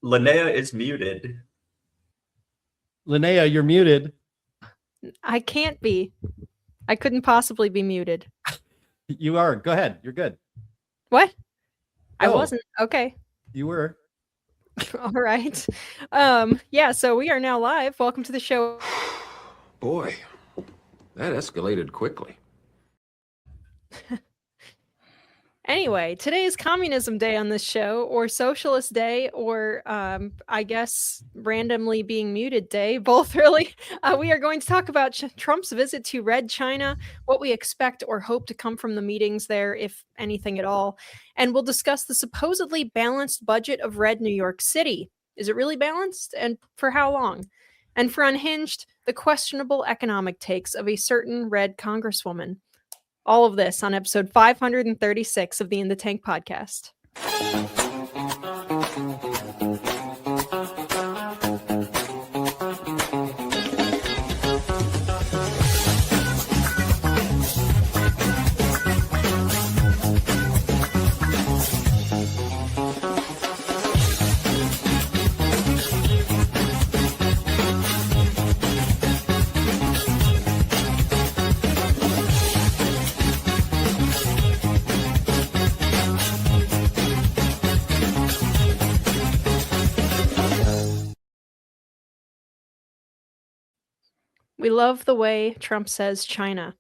Linnea is muted. Linnea, you're muted. I can't be. I couldn't possibly be muted. You are. Go ahead. You're good. What? I Go. wasn't. Okay. You were. All right. Yeah, so we are now live. Welcome to the show. Boy, that escalated quickly. Anyway, today is Communism Day on this show, or Socialist Day, or I guess randomly being muted day, both really. We are going to talk about Trump's visit to Red China, what we expect or hope to come from the meetings there, if anything at all. And we'll discuss the supposedly balanced budget of Red New York City. Is it really balanced? And for how long? And for Unhinged, the questionable economic takes of a certain Red Congresswoman. All of this on episode 536 of the In the Tank podcast. We love the way Trump says China.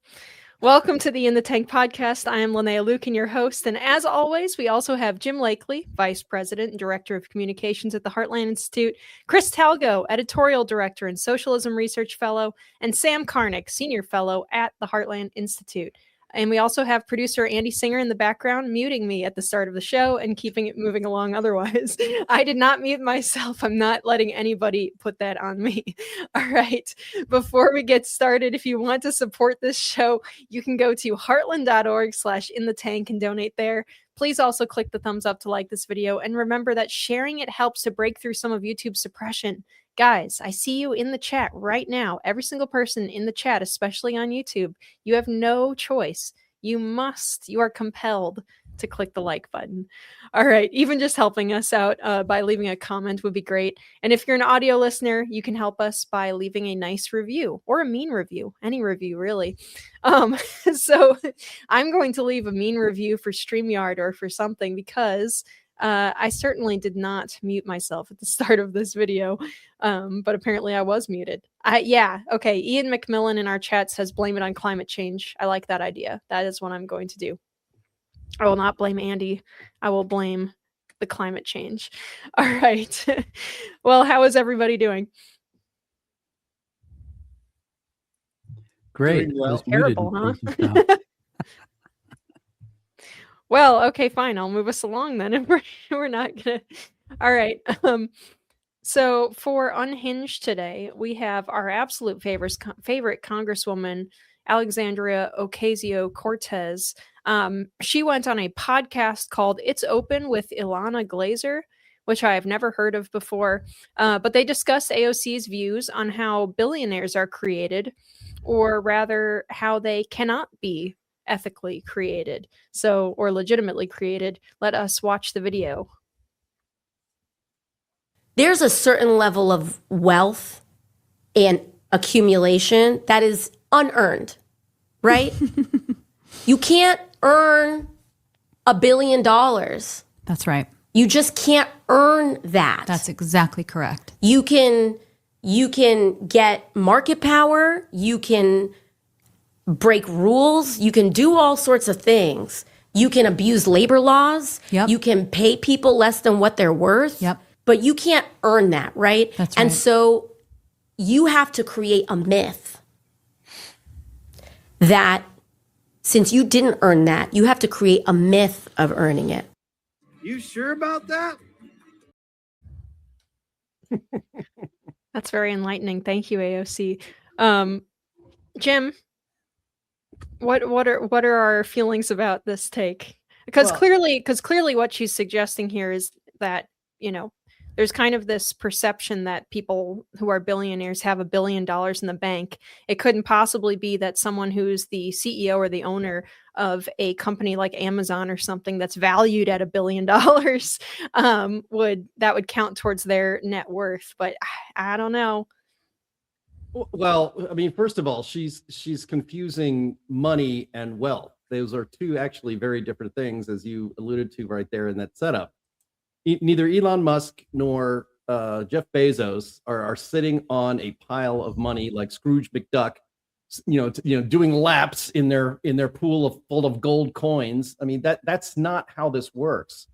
Welcome to the In the Tank podcast. I am Linnea Lukin, your host. And as always, we also have Jim Lakely, Vice President and Director of Communications at the Heartland Institute, Chris Talgo, Editorial Director and Socialism Research Fellow, and Sam Karnick, Senior Fellow at the Heartland Institute. And we also have producer Andy Singer in the background muting me at the start of the show and keeping it moving along otherwise. I did not mute myself. I'm not letting anybody put that on me. All right. Before we get started, if you want to support this show, you can go to heartland.org/inthetank and donate there. Please also click the thumbs up to like this video. And remember that sharing it helps to break through some of YouTube's suppression. Guys, I see you in the chat right now. Every single person in the chat, especially on YouTube, you have no choice. You are compelled to click the like button. All right, even just helping us out by leaving a comment would be great. And if you're an audio listener, you can help us by leaving a nice review or a mean review, any review really. So I'm going to leave a mean review for StreamYard or for something because I certainly did not mute myself at the start of this video, but apparently I was muted. Yeah, okay. Ian McMillan in our chat says blame it on climate change. I like that idea. That is what I'm going to do. I will not blame Andy. I will blame the climate change. All right. Well, how is everybody doing? Great. Well, terrible, huh? Well, okay, fine. I'll move us along then. If we're not gonna. All right. So for Unhinged today, we have our absolute favorite Congresswoman, Alexandria Ocasio-Cortez. She went on a podcast called It's Open with Ilana Glazer, which I have never heard of before. But they discuss AOC's views on how billionaires are created, or rather how they cannot be ethically created, or legitimately created. Let us watch the video. There's a certain level of wealth and accumulation that is unearned, right? You can't earn $1 billion. That's right. You just can't earn that. That's exactly correct. You can get market power, you can break rules, you can do all sorts of things. You can abuse labor laws. Yep. You can pay people less than what they're worth. Yep. But you can't earn that, right? That's right. And so you have to create a myth that since you didn't earn that, you have to create a myth of earning it. You sure about that? That's very enlightening. Thank you, AOC. Jim, what are our feelings about this take? Because clearly what she's suggesting here is that, there's kind of this perception that people who are billionaires have $1 billion in the bank. It couldn't possibly be that someone who's the CEO or the owner of a company like Amazon or something that's valued at $1 billion would count towards their net worth. But I don't know. Well, I mean, first of all, she's confusing money and wealth. Those are two actually very different things, as you alluded to right there in that setup. Neither Elon Musk nor Jeff Bezos are sitting on a pile of money like Scrooge McDuck, doing laps in their pool full of gold coins. I mean, that's not how this works.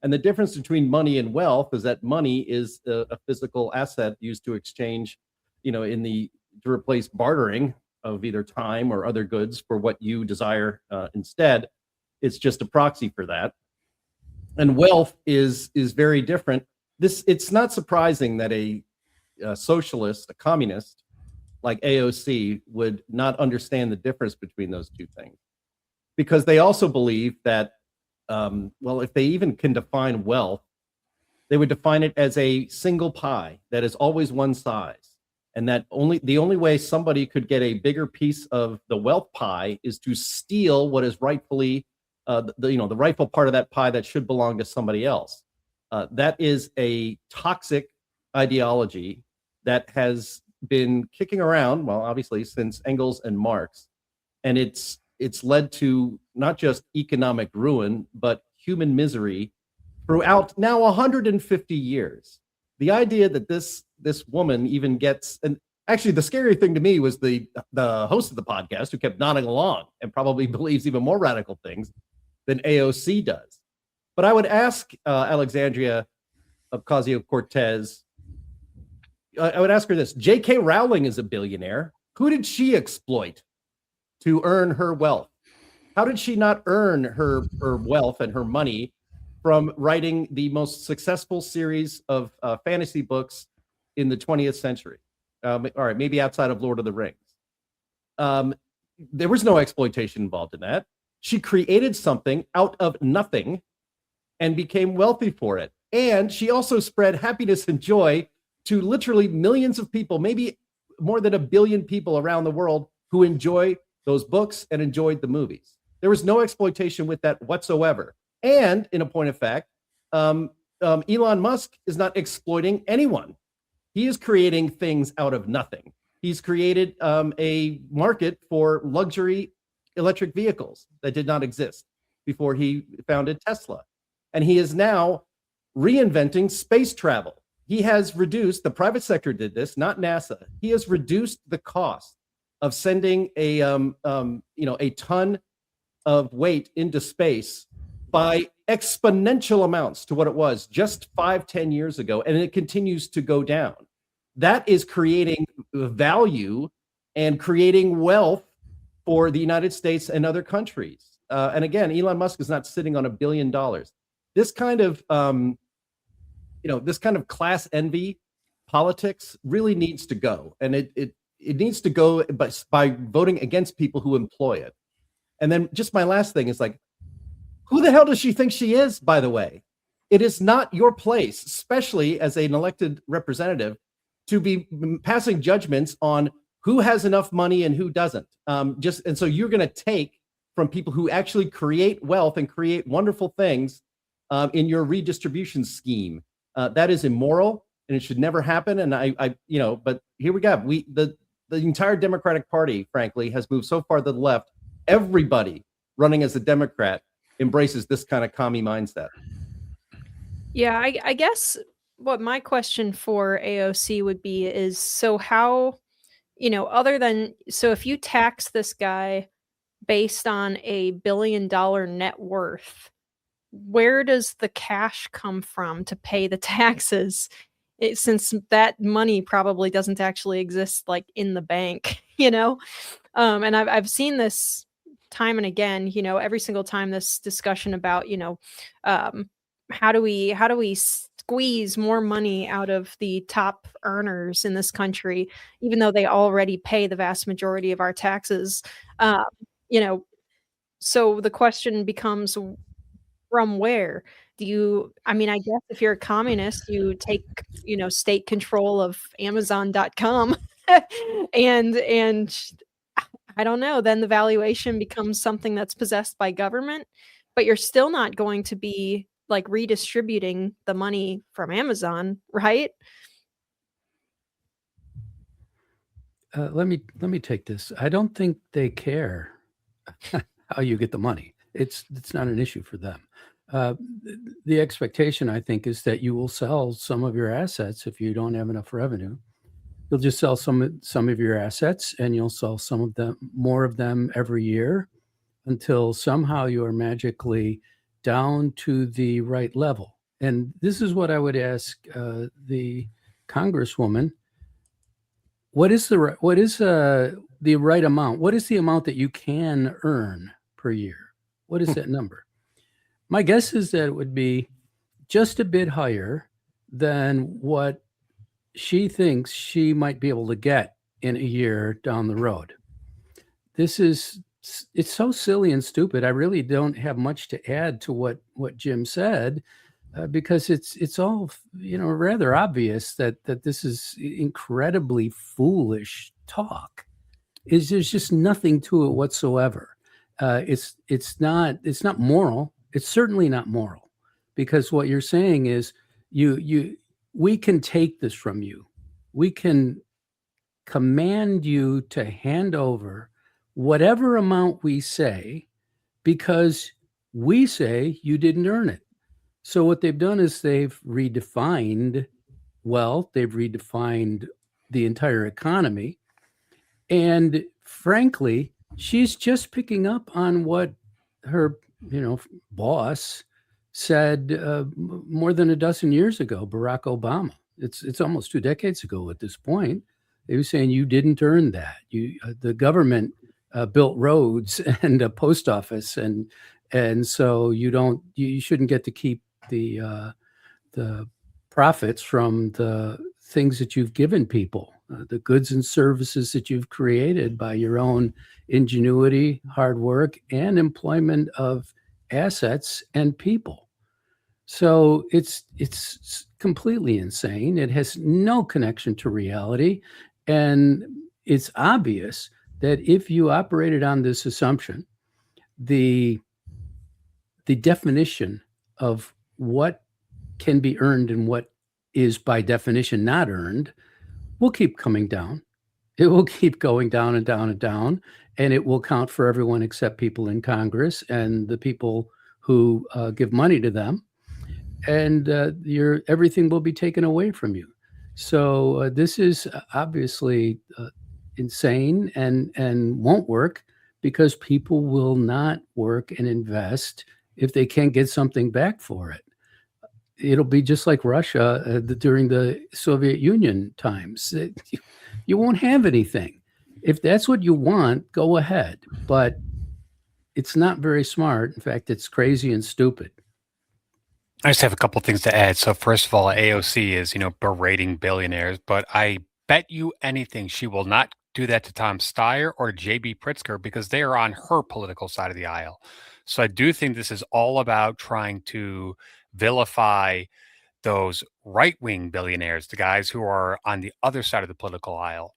And the difference between money and wealth is that money is a physical asset used to exchange, to replace bartering of either time or other goods for what you desire instead. It's just a proxy for that. And wealth is very different. It's not surprising that a socialist, a communist like AOC would not understand the difference between those two things, because they also believe that, if they even can define wealth, they would define it as a single pie that is always one size, and that the only way somebody could get a bigger piece of the wealth pie is to steal what is rightfully the rightful part of that pie that should belong to somebody else. That is a toxic ideology that has been kicking around, well, obviously since Engels and Marx, and it's led to not just economic ruin, but human misery throughout now 150 years. The idea that this woman even gets, and actually the scary thing to me was the host of the podcast, who kept nodding along and probably believes even more radical things than AOC does. But I would ask Alexandria Ocasio-Cortez, I would ask her this: J.K. Rowling is a billionaire. Who did she exploit to earn her wealth? How did she not earn her wealth and her money from writing the most successful series of fantasy books in the 20th century? All right, maybe outside of Lord of the Rings. There was no exploitation involved in that. She created something out of nothing and became wealthy for it. And she also spread happiness and joy to literally millions of people, maybe more than 1 billion people around the world who enjoy those books and enjoyed the movies. There was no exploitation with that whatsoever. And in a point of fact, Elon Musk is not exploiting anyone. He is creating things out of nothing. He's created a market for luxury electric vehicles that did not exist before he founded Tesla. And he is now reinventing space travel. He has reduced, the private sector did this, not NASA. He has reduced the cost of sending a ton of weight into space by exponential amounts to what it was just 5-10 years ago, and it continues to go down. That is creating value and creating wealth for the United States and other countries. And again, Elon Musk is not sitting on $1 billion. This kind of class envy politics really needs to go, and it needs to go by voting against people who employ it. And then just my last thing is, like, who the hell does she think she is, by the way? It is not your place, especially as an elected representative, to be passing judgments on who has enough money and who doesn't. And so you're going to take from people who actually create wealth and create wonderful things in your redistribution scheme. That is immoral, and it should never happen. And but here we go. The entire Democratic Party, frankly, has moved so far to the left. Everybody running as a Democrat embraces this kind of commie mindset. Yeah, I guess what my question for AOC would be is, so how, if you tax this guy based on a $1 billion net worth, where does the cash come from to pay the taxes? Since that money probably doesn't actually exist like in the bank, and I've seen this time and again, every single time this discussion about, how do we squeeze more money out of the top earners in this country, even though they already pay the vast majority of our taxes. So the question becomes, from where? I mean, I guess if you're a communist, you take, state control of Amazon.com and I don't know, then the valuation becomes something that's possessed by government, but you're still not going to be like redistributing the money from Amazon, right? Let me take this. I don't think they care how you get the money. It's not an issue for them. The expectation, I think, is that you will sell some of your assets if you don't have enough revenue. You'll just sell some of your assets, and you'll sell more of them every year, until somehow you are magically down to the right level. And this is what I would ask the Congresswoman. What is the right amount? What is the amount that you can earn per year? What is that number? My guess is that it would be just a bit higher than what she thinks she might be able to get in a year down the road. It's so silly and stupid. I really don't have much to add to what Jim said, because it's all, rather obvious that this is incredibly foolish talk. There's just nothing to it whatsoever. It's not moral. It's certainly not moral, because what you're saying is we can take this from you. We can command you to hand over whatever amount we say, because we say you didn't earn it. So what they've done is they've redefined wealth. They've redefined the entire economy. And frankly, she's just picking up on what her, boss said more than a dozen years ago, Barack Obama. It's almost 2 decades ago at this point. They were saying you didn't earn that. The government built roads and a post office, and so you shouldn't get to keep the profits from the things that you've given people, the goods and services that you've created by your own ingenuity, hard work, and employment of assets and people. So it's completely insane. It has no connection to reality. And it's obvious that if you operated on this assumption, the definition of what can be earned and what is by definition not earned will keep coming down. It will keep going down and down and down, and it will count for everyone except people in Congress and the people who give money to them. And everything will be taken away from you. So this is obviously insane and won't work, because people will not work and invest if they can't get something back for it. It'll be just like Russia during the Soviet Union times. You won't have anything. If that's what you want, go ahead. But it's not very smart. In fact, it's crazy and stupid. I just have a couple things to add. So first of all, AOC is, berating billionaires, but I bet you anything she will not do that to Tom Steyer or J.B. Pritzker, because they are on her political side of the aisle. So I do think this is all about trying to vilify those right-wing billionaires, the guys who are on the other side of the political aisle.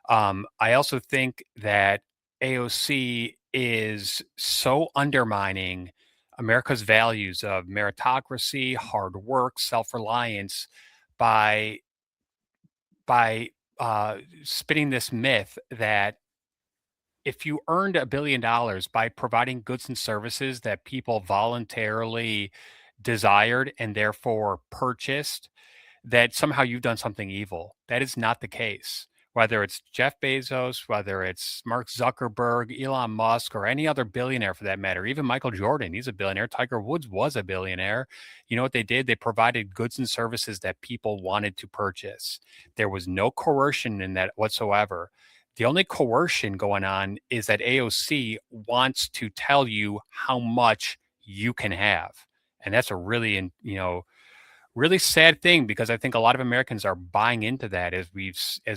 I also think that AOC is so undermining America's values of meritocracy, hard work, self-reliance by spinning this myth that if you earned $1 billion by providing goods and services that people voluntarily desired and therefore purchased, that somehow you've done something evil. That is not the case. Whether it's Jeff Bezos, whether it's Mark Zuckerberg, Elon Musk, or any other billionaire for that matter, even Michael Jordan, he's a billionaire. Tiger Woods was a billionaire. You know what they did? They provided goods and services that people wanted to purchase. There was no coercion in that whatsoever. The only coercion going on is that AOC wants to tell you how much you can have. And that's a really, really sad thing, because I think a lot of Americans are buying into that as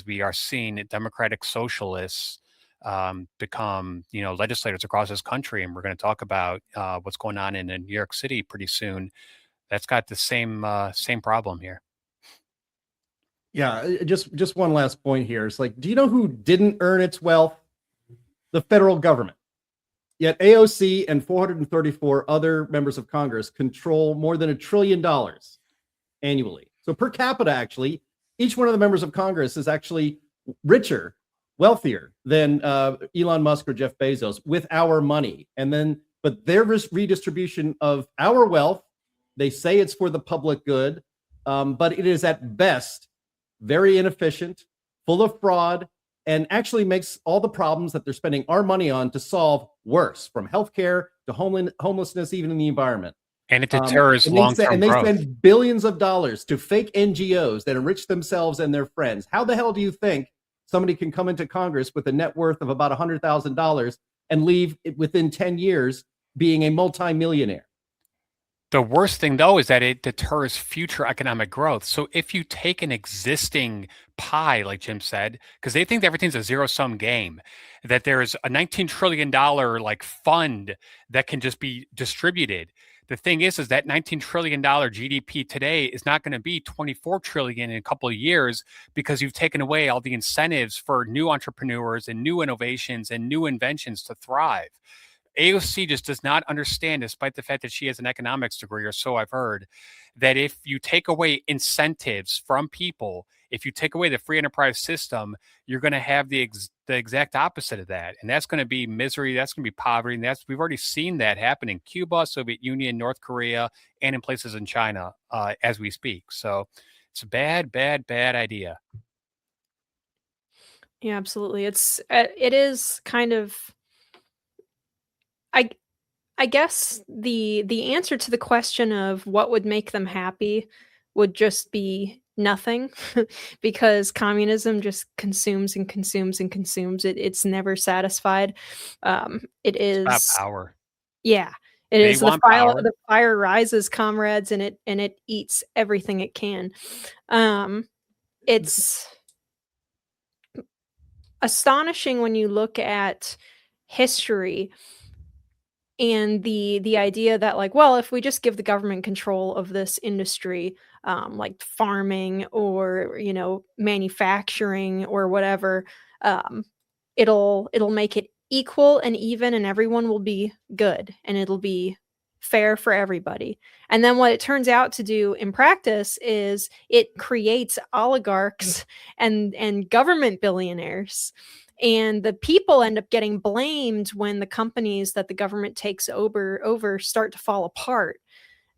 we are seeing democratic socialists become, legislators across this country. And we're going to talk about what's going on in New York City pretty soon. That's got the same problem here. Yeah, just one last point here. It's like, do you know who didn't earn its wealth? The federal government. Yet AOC and 434 other members of Congress control more than $1 trillion annually. So per capita, actually, each one of the members of Congress is actually richer, wealthier than Elon Musk or Jeff Bezos with our money. And then, but their redistribution of our wealth, they say it's for the public good, but it is at best very inefficient, full of fraud, and actually makes all the problems that they're spending our money on to solve worse, from healthcare to homelessness, even in the environment. And it deters and long-term they growth. spend billions of dollars to fake NGOs that enrich themselves and their friends. How the hell do you think somebody can come into Congress with a net worth of about $100,000 and leave it within 10 years being a multimillionaire? The worst thing, though, is that it deters future economic growth. So if you take an existing pie, like Jim said, because they think that everything's a zero-sum game, that there's a $19 trillion like fund that can just be distributed. The thing is that $19 trillion GDP today is not going to be $24 trillion in a couple of years, because you've taken away all the incentives for new entrepreneurs and new innovations and new inventions to thrive. AOC just does not understand, despite the fact that she has an economics degree, or so I've heard, that if you take away incentives from people, if you take away the free enterprise system, you're going to have the exact opposite of that. And that's going to be misery. That's going to be poverty. And we've already seen that happen in Cuba, Soviet Union, North Korea, and in places in China as we speak. So it's a bad, bad, bad idea. Yeah, absolutely. It is kind of, I guess the answer to the question of what would make them happy would just be nothing, because communism just consumes and consumes and consumes. It's never satisfied. It is about power. Yeah, it They is want power. The fire rises, comrades, and it eats everything it can. It's astonishing when you look at history and the idea that, like, well, if we just give the government control of this industry, like farming or manufacturing or whatever, it'll make it equal and even, and everyone will be good, and it'll be fair for everybody. And then what it turns out to do in practice is it creates oligarchs and government billionaires. And the people end up getting blamed when the companies that the government takes over start to fall apart.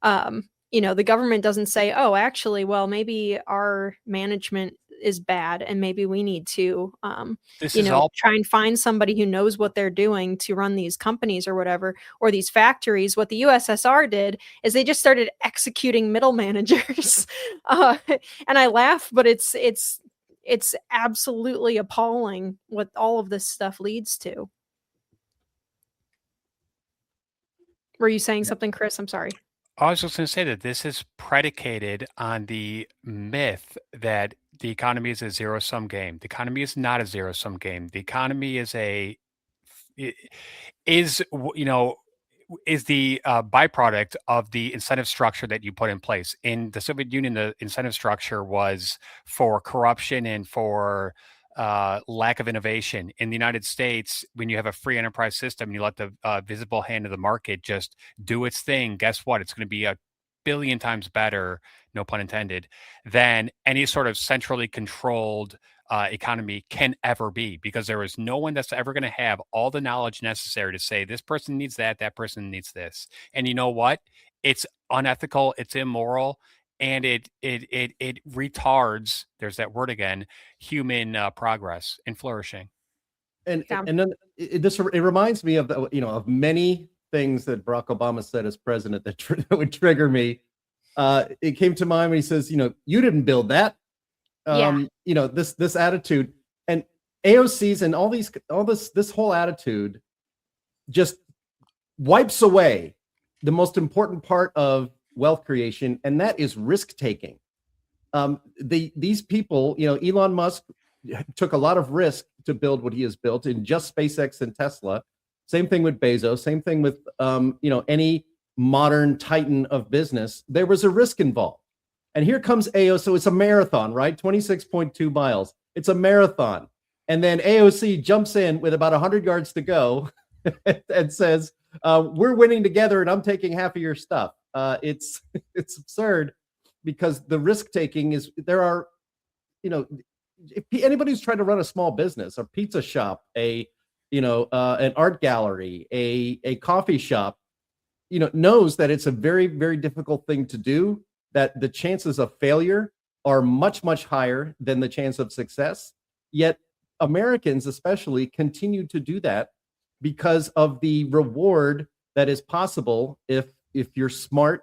The government doesn't say, oh, actually, well, maybe our management is bad and maybe we need to try and find somebody who knows what they're doing to run these companies or whatever, or these factories. What the USSR did is they just started executing middle managers. And I laugh, but it's absolutely appalling what all of this stuff leads to. Were you saying something, Chris? I'm sorry. I was just going to say that this is predicated on the myth that the economy is a zero-sum game. The economy is not a zero-sum game. The economy is the byproduct of the incentive structure that you put in place. In the Soviet Union, the incentive structure was for corruption and for lack of innovation. In the United States, when you have a free enterprise system, you let the visible hand of the market just do its thing. Guess what? It's going to be a billion times better, no pun intended, than any sort of centrally controlled economy can ever be, because there is no one that's ever going to have all the knowledge necessary to say this person needs that person needs this. And you know what? It's unethical, it's immoral, and it retards, there's that word again, human progress and flourishing. And then it reminds me of of many things that Barack Obama said as president that would trigger me. It came to mind when he says, you didn't build that. This attitude, and AOC's and this whole attitude just wipes away the most important part of wealth creation, and that is risk taking. These people, Elon Musk took a lot of risk to build what he has built in just SpaceX and Tesla. Same thing with Bezos. Same thing with any modern titan of business, there was a risk involved. And here comes AOC. So it's a marathon, right? 26.2 miles. It's a marathon. And then AOC jumps in with about 100 yards to go and says, we're winning together and I'm taking half of your stuff. It's absurd because the risk taking is, there are, if anybody who's trying to run a small business, a pizza shop, an art gallery, a coffee shop, knows that it's a very, very difficult thing to do, that the chances of failure are much, much higher than the chance of success. Yet Americans especially continue to do that because of the reward that is possible if you're smart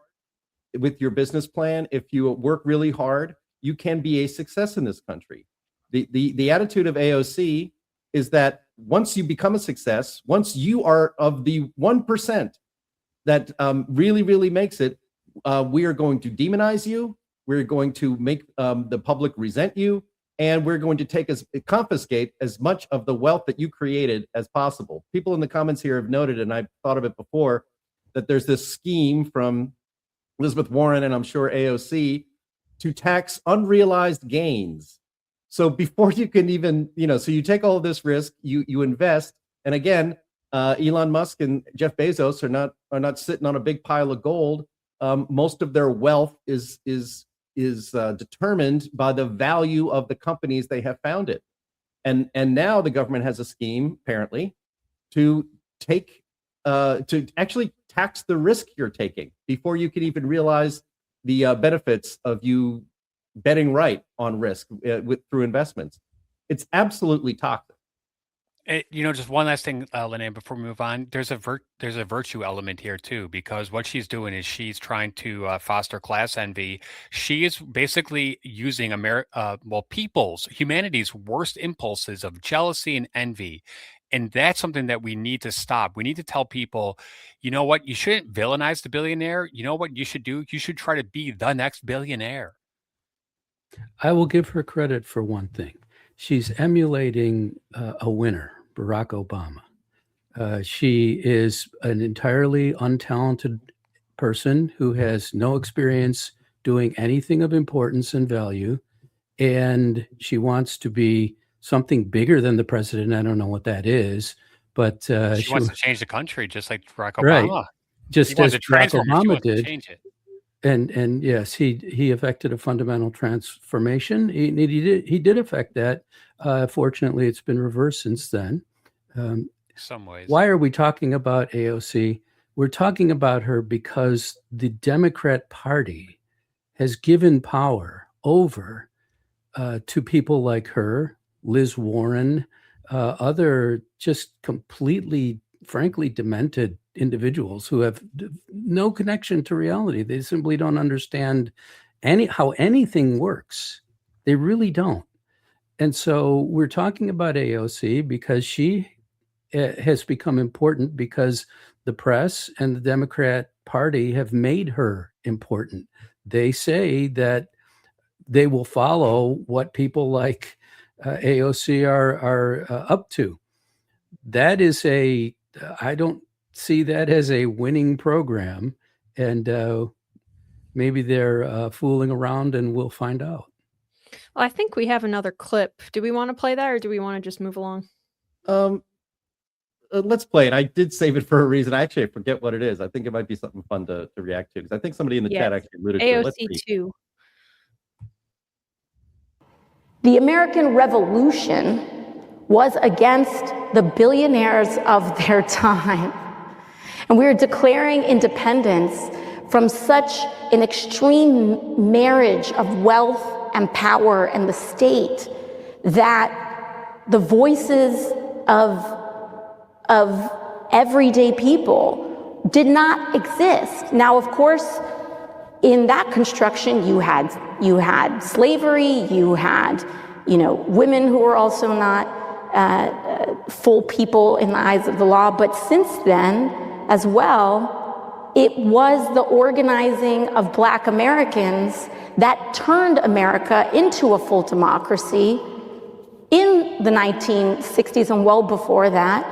with your business plan, if you work really hard, you can be a success in this country. The attitude of AOC is that once you become a success, once you are of the 1% that really, really makes it, we are going to demonize you. We're going to make the public resent you. And we're going to confiscate as much of the wealth that you created as possible. People in the comments here have noted, and I've thought of it before, that there's this scheme from Elizabeth Warren and I'm sure AOC to tax unrealized gains. So before you can even, so you take all of this risk, you invest. And again, Elon Musk and Jeff Bezos are not sitting on a big pile of gold. Most of their wealth is determined by the value of the companies they have founded. And now the government has a scheme, apparently, to actually tax the risk you're taking before you can even realize the benefits of you betting right on risk through investments. It's absolutely toxic. Just one last thing, Linnea, before we move on. There's a virtue element here too, because what she's doing is she's trying to foster class envy. She is basically using humanity's worst impulses of jealousy and envy, and that's something that we need to stop. We need to tell people, you know what, you shouldn't villainize the billionaire. You know what you should do? You should try to be the next billionaire. I will give her credit for one thing. She's emulating a winner, Barack Obama. She is an entirely untalented person who has no experience doing anything of importance and value, and she wants to be something bigger than the president. I don't know what that is, but she wants to change the country, just like Barack Obama. Right. Just as Barack Obama did. Change it. And yes, he effected a fundamental transformation. He did effect that. Fortunately, it's been reversed since then. Some ways. Why are we talking about AOC? We're talking about her because the Democrat Party has given power over to people like her, Liz Warren, other just completely, frankly, demented individuals who have no connection to reality. They simply don't understand how anything works. They really don't. And so we're talking about AOC because she has become important because the press and the Democrat Party have made her important. They say that they will follow what people like AOC are up to. That is I don't see that as a winning program, and maybe they're fooling around, and we'll find out. Well, I think we have another clip. Do we want to play that, or do we want to just move along? Let's play it. I did save it for a reason. I forget what it is. I think it might be something fun to react to, because I think somebody in the chat actually alluded to it. AOC 2. The American Revolution was against the billionaires of their time. And we are declaring independence from such an extreme marriage of wealth and power and the state that the voices of everyday people did not exist. Now, of course, in that construction, you had slavery, you had, women who were also not full people in the eyes of the law. But since then, as well, it was the organizing of Black Americans that turned America into a full democracy in the 1960s and well before that,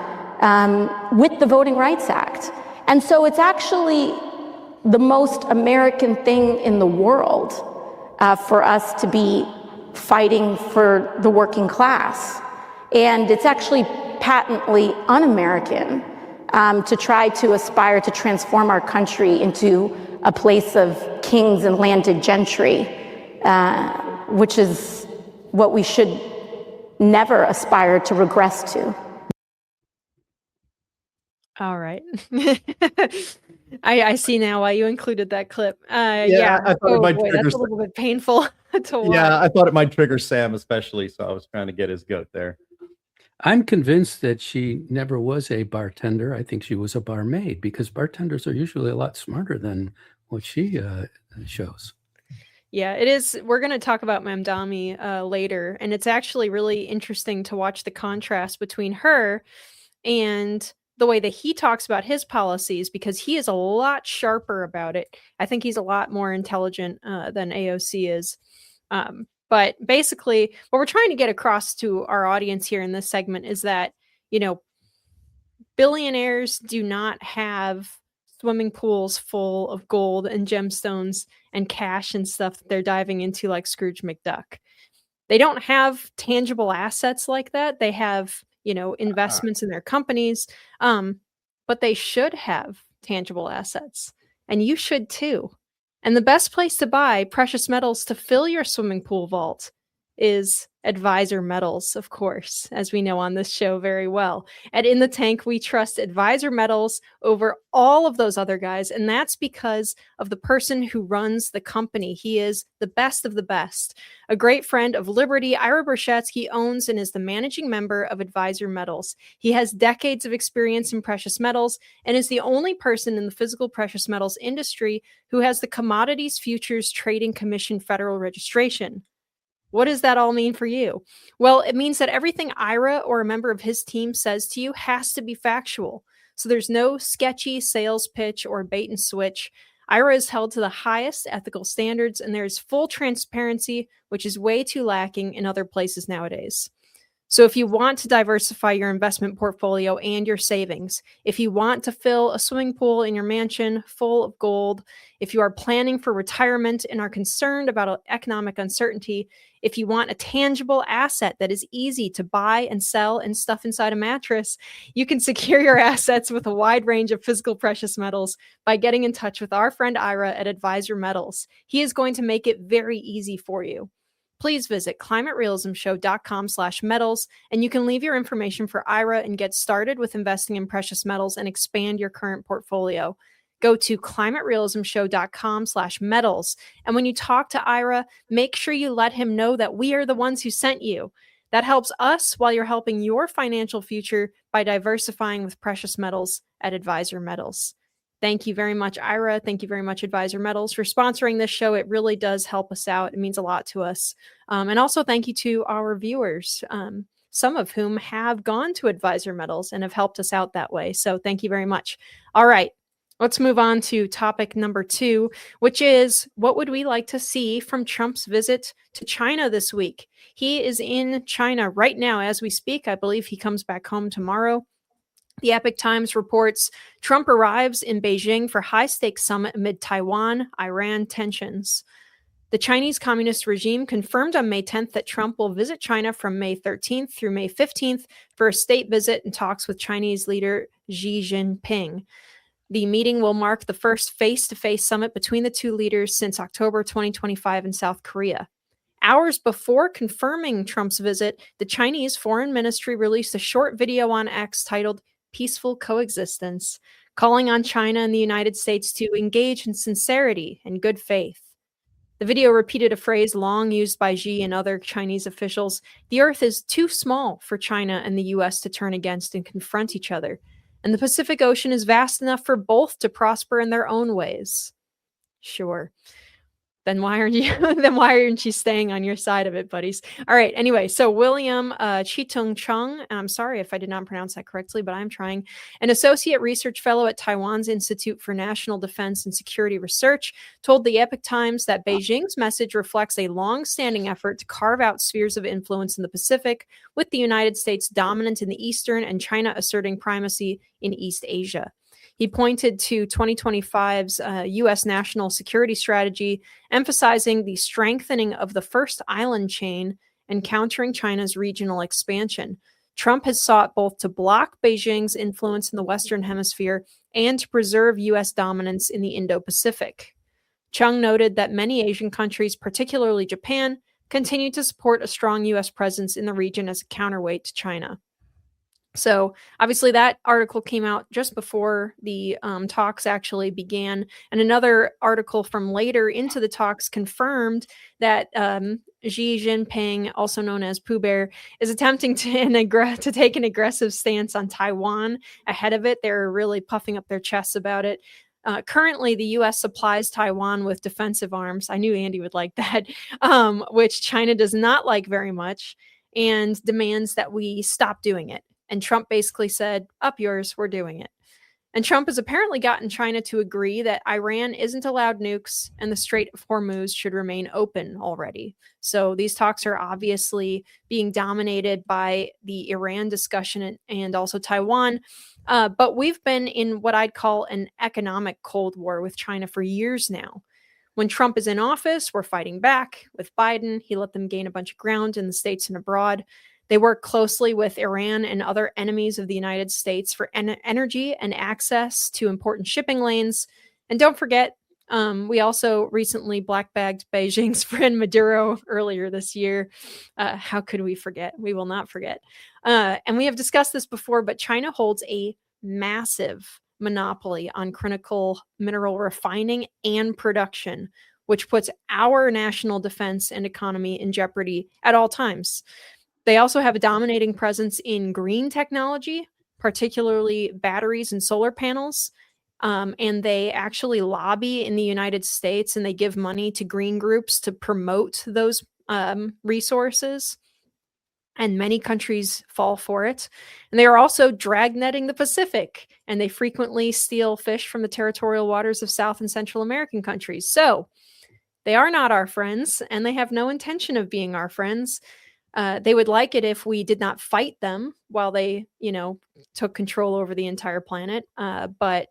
with the Voting Rights Act. And so it's actually the most American thing in the world for us to be fighting for the working class. And it's actually patently un-American to try to aspire to transform our country into a place of kings and landed gentry, which is what we should never aspire to regress to. All right. I see now why you included that clip. I thought Oh it might boy, trigger that's a little bit painful to watch. Yeah, I thought it might trigger Sam especially, so I was trying to get his goat there. I'm convinced that she never was a bartender. I think she was a barmaid, because bartenders are usually a lot smarter than what she shows. Yeah, it is. We're going to talk about Mamdani later, and it's actually really interesting to watch the contrast between her and the way that he talks about his policies, because he is a lot sharper about it. I think he's a lot more intelligent than AOC is. But basically, what we're trying to get across to our audience here in this segment is that, you know, billionaires do not have swimming pools full of gold and gemstones and cash and stuff that they're diving into like Scrooge McDuck. They don't have tangible assets like that. They have, you know, investments in their companies, but they should have tangible assets, and you should too. And the best place to buy precious metals to fill your swimming pool vault is Advisor Metals, of course, as we know on this show very well. At In the Tank, we trust Advisor Metals over all of those other guys, and that's because of the person who runs the company. He is the best of the best. A great friend of Liberty, Ira Brzezinski owns and is the managing member of Advisor Metals. He has decades of experience in precious metals and is the only person in the physical precious metals industry who has the Commodities Futures Trading Commission federal registration. What does that all mean for you? Well, it means that everything Ira or a member of his team says to you has to be factual. So there's no sketchy sales pitch or bait and switch. Ira is held to the highest ethical standards, and there's full transparency, which is way too lacking in other places nowadays. So if you want to diversify your investment portfolio and your savings, if you want to fill a swimming pool in your mansion full of gold, if you are planning for retirement and are concerned about economic uncertainty, if you want a tangible asset that is easy to buy and sell and stuff inside a mattress, you can secure your assets with a wide range of physical precious metals by getting in touch with our friend Ira at Advisor Metals. He is going to make it very easy for you. Please visit climaterealismshow.com/metals, and you can leave your information for Ira and get started with investing in precious metals and expand your current portfolio. Go to climaterealismshow.com/metals. And when you talk to Ira, make sure you let him know that we are the ones who sent you. That helps us while you're helping your financial future by diversifying with precious metals at Advisor Metals. Thank you very much, Ira. Thank you very much, Advisor Metals, for sponsoring this show. It really does help us out. It means a lot to us. And also thank you to our viewers, some of whom have gone to Advisor Metals and have helped us out that way. So thank you very much. All right, let's move on to topic number 2, which is what would we like to see from Trump's visit to China this week? He is in China right now as we speak. I believe he comes back home tomorrow. The Epoch Times reports Trump arrives in Beijing for high-stakes summit amid Taiwan-Iran tensions. The Chinese Communist regime confirmed on May 10th that Trump will visit China from May 13th through May 15th for a state visit and talks with Chinese leader Xi Jinping. The meeting will mark the first face-to-face summit between the two leaders since October 2025 in South Korea. Hours before confirming Trump's visit, the Chinese Foreign Ministry released a short video on X titled Peaceful Coexistence, calling on China and the United States to engage in sincerity and good faith. The video repeated a phrase long used by Xi and other Chinese officials: the earth is too small for China and the US to turn against and confront each other, and the Pacific Ocean is vast enough for both to prosper in their own ways. Sure. Then why aren't you staying on your side of it, buddies? All right. Anyway, so William Chitung Chung, I'm sorry if I did not pronounce that correctly, but I'm trying, an associate research fellow at Taiwan's Institute for National Defense and Security Research, told the Epoch Times that Beijing's message reflects a long-standing effort to carve out spheres of influence in the Pacific, with the United States dominant in the Eastern and China asserting primacy in East Asia. He pointed to 2025's U.S. national security strategy, emphasizing the strengthening of the first island chain and countering China's regional expansion. Trump has sought both to block Beijing's influence in the Western Hemisphere and to preserve U.S. dominance in the Indo-Pacific. Chung noted that many Asian countries, particularly Japan, continue to support a strong U.S. presence in the region as a counterweight to China. So obviously that article came out just before the talks actually began. And another article from later into the talks confirmed that Xi Jinping, also known as Pooh Bear, is attempting to take an aggressive stance on Taiwan ahead of it. They're really puffing up their chests about it. Currently, the U.S. supplies Taiwan with defensive arms. I knew Andy would like that, which China does not like very much and demands that we stop doing it. And Trump basically said, up yours, we're doing it. And Trump has apparently gotten China to agree that Iran isn't allowed nukes and the Strait of Hormuz should remain open already. So these talks are obviously being dominated by the Iran discussion and also Taiwan. But we've been in what I'd call an economic Cold War with China for years now. When Trump is in office, we're fighting back. With Biden, he let them gain a bunch of ground in the States and abroad. They work closely with Iran and other enemies of the United States for energy and access to important shipping lanes. And don't forget, we also recently black-bagged Beijing's friend Maduro earlier this year. How could we forget? We will not forget. And we have discussed this before, but China holds a massive monopoly on critical mineral refining and production, which puts our national defense and economy in jeopardy at all times. They also have a dominating presence in green technology, particularly batteries and solar panels. And they actually lobby in the United States and they give money to green groups to promote those resources. And many countries fall for it. And they are also dragnetting the Pacific. And they frequently steal fish from the territorial waters of South and Central American countries. So they are not our friends, and they have no intention of being our friends. They would like it if we did not fight them while they, took control over the entire planet. But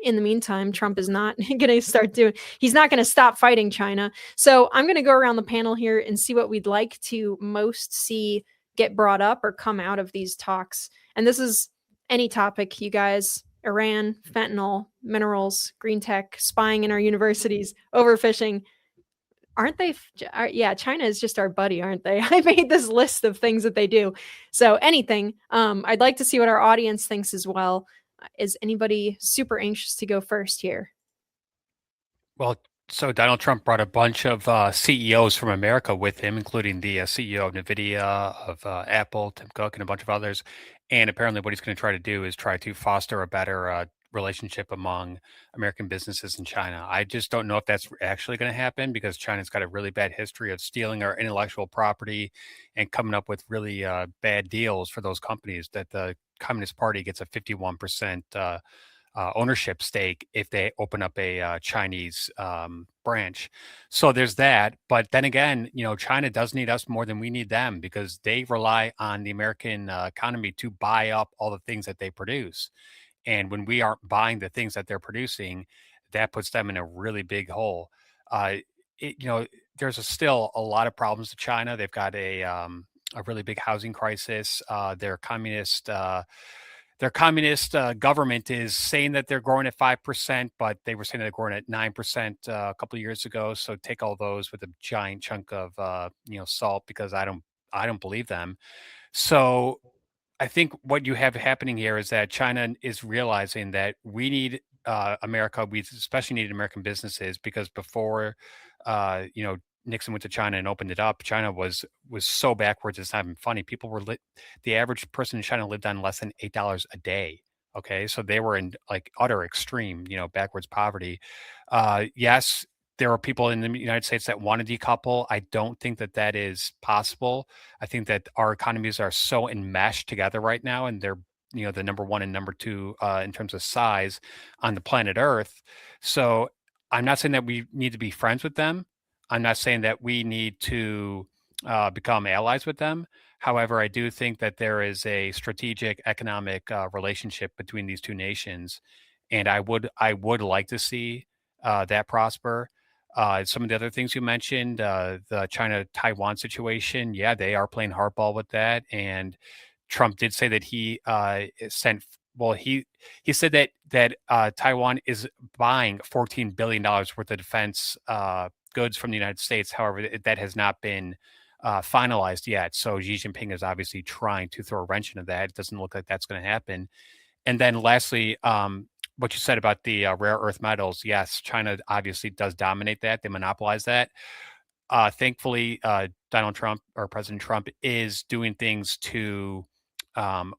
in the meantime, Trump is not going to he's not going to stop fighting China. So I'm going to go around the panel here and see what we'd like to most see get brought up or come out of these talks. And this is any topic, you guys: Iran, fentanyl, minerals, green tech, spying in our universities, overfishing. Aren't they? Yeah, China is just our buddy, aren't they? I made this list of things that they do. So anything, I'd like to see what our audience thinks as well. Is anybody super anxious to go first here? Well, so Donald Trump brought a bunch of CEOs from America with him, including the CEO of NVIDIA, of Apple, Tim Cook, and a bunch of others. And apparently what he's going to try to do is try to foster a better relationship among American businesses in China. I just don't know if that's actually going to happen, because China's got a really bad history of stealing our intellectual property and coming up with really bad deals for those companies. That the Communist Party gets a 51% ownership stake if they open up a Chinese branch. So there's that. But then again, China does need us more than we need them, because they rely on the American economy to buy up all the things that they produce. And when we aren't buying the things that they're producing, that puts them in a really big hole. There's still a lot of problems with China. They've got a really big housing crisis. Their communist government is saying that they're growing at 5%, but they were saying they're growing at 9% a couple of years ago. So take all those with a giant chunk of salt, because I don't believe them. So I think what you have happening here is that China is realizing that we need America. We especially need American businesses, because before, Nixon went to China and opened it up, China was so backwards. It's not even funny. The average person in China lived on less than $8 a day. Okay. So they were in like utter extreme, backwards poverty. Yes, there are people in the United States that want to decouple. I don't think that is possible. I think that our economies are so enmeshed together right now, and they're, the number one and number two in terms of size on the planet Earth. So I'm not saying that we need to be friends with them. I'm not saying that we need to become allies with them. However, I do think that there is a strategic economic relationship between these two nations. and I would like to see that prosper. Some of the other things you mentioned, the China-Taiwan situation, yeah, they are playing hardball with that. And Trump did say that he he said that Taiwan is buying $14 billion worth of defense goods from the United States. However, that has not been finalized yet. So Xi Jinping is obviously trying to throw a wrench into that. It doesn't look like that's going to happen. And then lastly, what you said about the rare earth metals, yes, China obviously does dominate that. They monopolize that. Thankfully, Donald Trump or President Trump is doing things to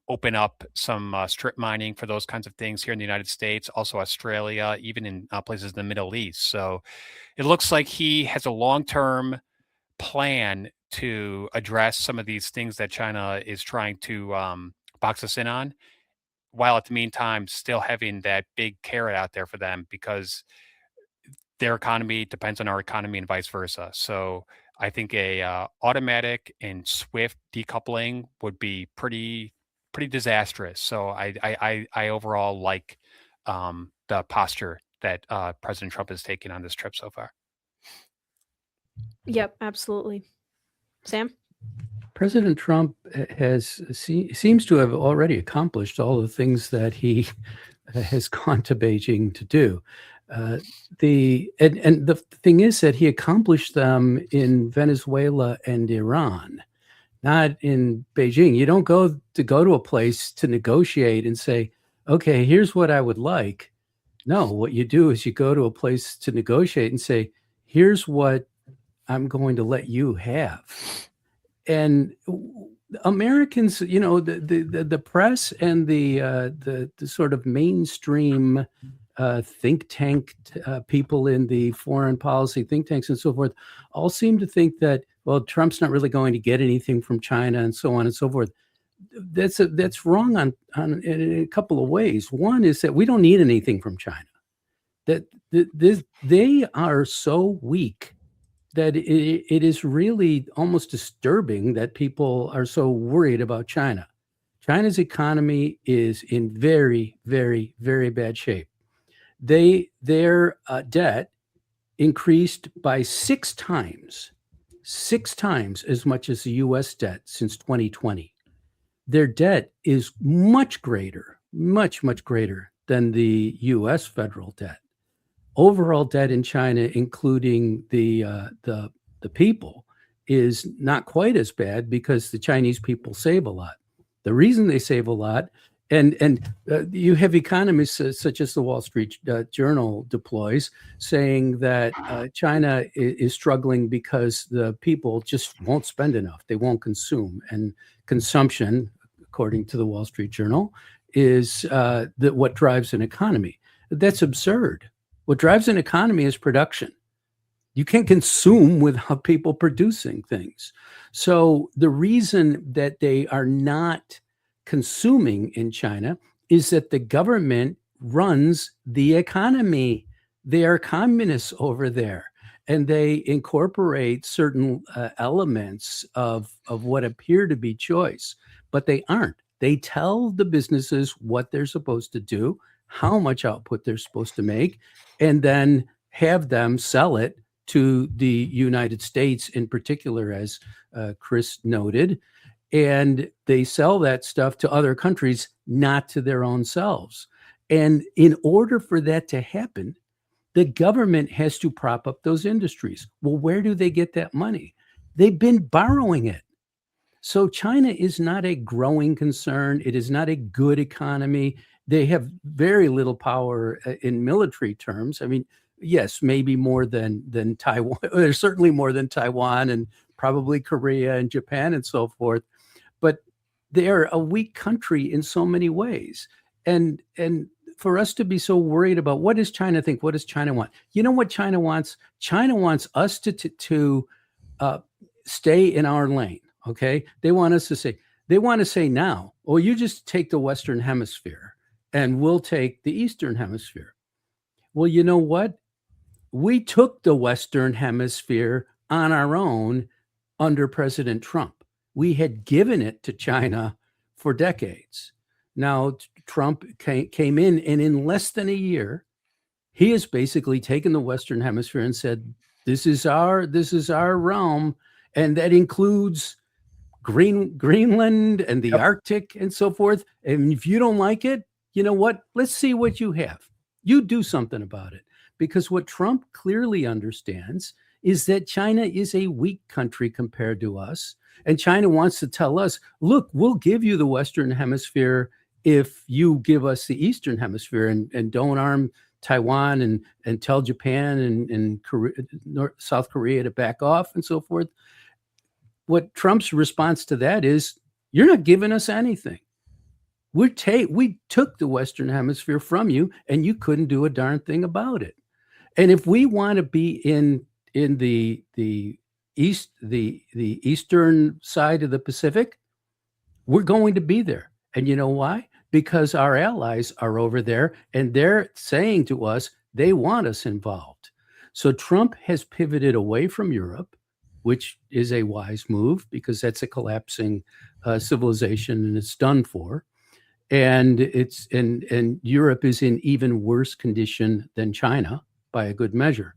open up some strip mining for those kinds of things here in the United States, also Australia, even in places in the Middle East. So it looks like he has a long-term plan to address some of these things that China is trying to box us in on, while at the meantime still having that big carrot out there for them, because their economy depends on our economy and vice versa. So I think a automatic and swift decoupling would be pretty disastrous. So I overall like the posture that President Trump has taken on this trip so far. Yep, absolutely. Sam? President Trump seems to have already accomplished all the things that he has gone to Beijing to do. The thing is that he accomplished them in Venezuela and Iran, not in Beijing. You don't go to a place to negotiate and say, okay, here's what I would like. No, what you do is you go to a place to negotiate and say, here's what I'm going to let you have. And Americans, the press and the sort of mainstream think tank people in the foreign policy think tanks and so forth all seem to think that, well, Trump's not really going to get anything from China and so on and so forth. That's wrong in a couple of ways. One is that we don't need anything from China. That they are so weak that it is really almost disturbing that people are so worried about China. China's economy is in very, very, very bad shape. Their debt increased by 6 times as much as the U.S. debt since 2020. Their debt is much greater, much greater than the U.S. federal debt. Overall debt in China, including the people, is not quite as bad because the Chinese people save a lot. The reason they save a lot, and you have economists such as the Wall Street Journal deploys, saying that China is struggling because the people just won't spend enough. They won't consume, and consumption, according to the Wall Street Journal, is what drives an economy. That's absurd. What drives an economy is production. You can't consume without people producing things. So the reason that they are not consuming in China is that the government runs the economy. They are communists over there, and they incorporate certain elements of what appear to be choice, but they aren't. They tell the businesses what they're supposed to do, how much output they're supposed to make, and then have them sell it to the United States in particular, as Chris noted. And they sell that stuff to other countries, not to their own selves. And in order for that to happen, the government has to prop up those industries. Well, where do they get that money? They've been borrowing it. So China is not a growing concern. It is not a good economy. They have very little power in military terms. I mean, yes, maybe more than Taiwan. There's certainly more than Taiwan and probably Korea and Japan and so forth. But they are a weak country in so many ways. And for us to be so worried about what does China think? What does China want? You know what China wants? China wants us to stay in our lane. Okay. They want to say now, well, you just take the Western Hemisphere and we'll take the Eastern Hemisphere. Well, you know what? We took the Western Hemisphere on our own under President Trump. We had given it to China for decades. Now, Trump came in, and in less than a year, he has basically taken the Western Hemisphere and said, this is our realm, and that includes Greenland and the Arctic and so forth. And if you don't like it, you know what? Let's see what you have. You do something about it. Because what Trump clearly understands is that China is a weak country compared to us. And China wants to tell us, look, we'll give you the Western Hemisphere if you give us the Eastern Hemisphere, and don't arm Taiwan and tell Japan and South Korea to back off and so forth. What Trump's response to that is, you're not giving us anything. We took the Western Hemisphere from you, and you couldn't do a darn thing about it. And if we want to be in the eastern side of the Pacific, we're going to be there. And you know why? Because our allies are over there, and they're saying to us they want us involved. So Trump has pivoted away from Europe, which is a wise move because that's a collapsing civilization, and it's done for. And and Europe is in even worse condition than China by a good measure.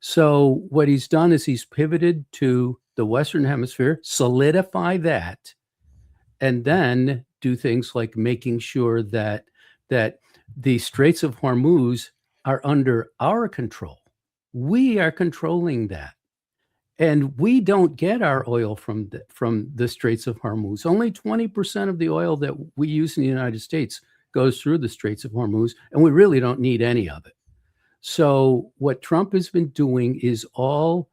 So what he's done is he's pivoted to the Western Hemisphere, solidify that, and then do things like making sure that the Straits of Hormuz are under our control. We are controlling that. And we don't get our oil from the Straits of Hormuz. Only 20% of the oil that we use in the United States goes through the Straits of Hormuz, and we really don't need any of it. So what Trump has been doing is all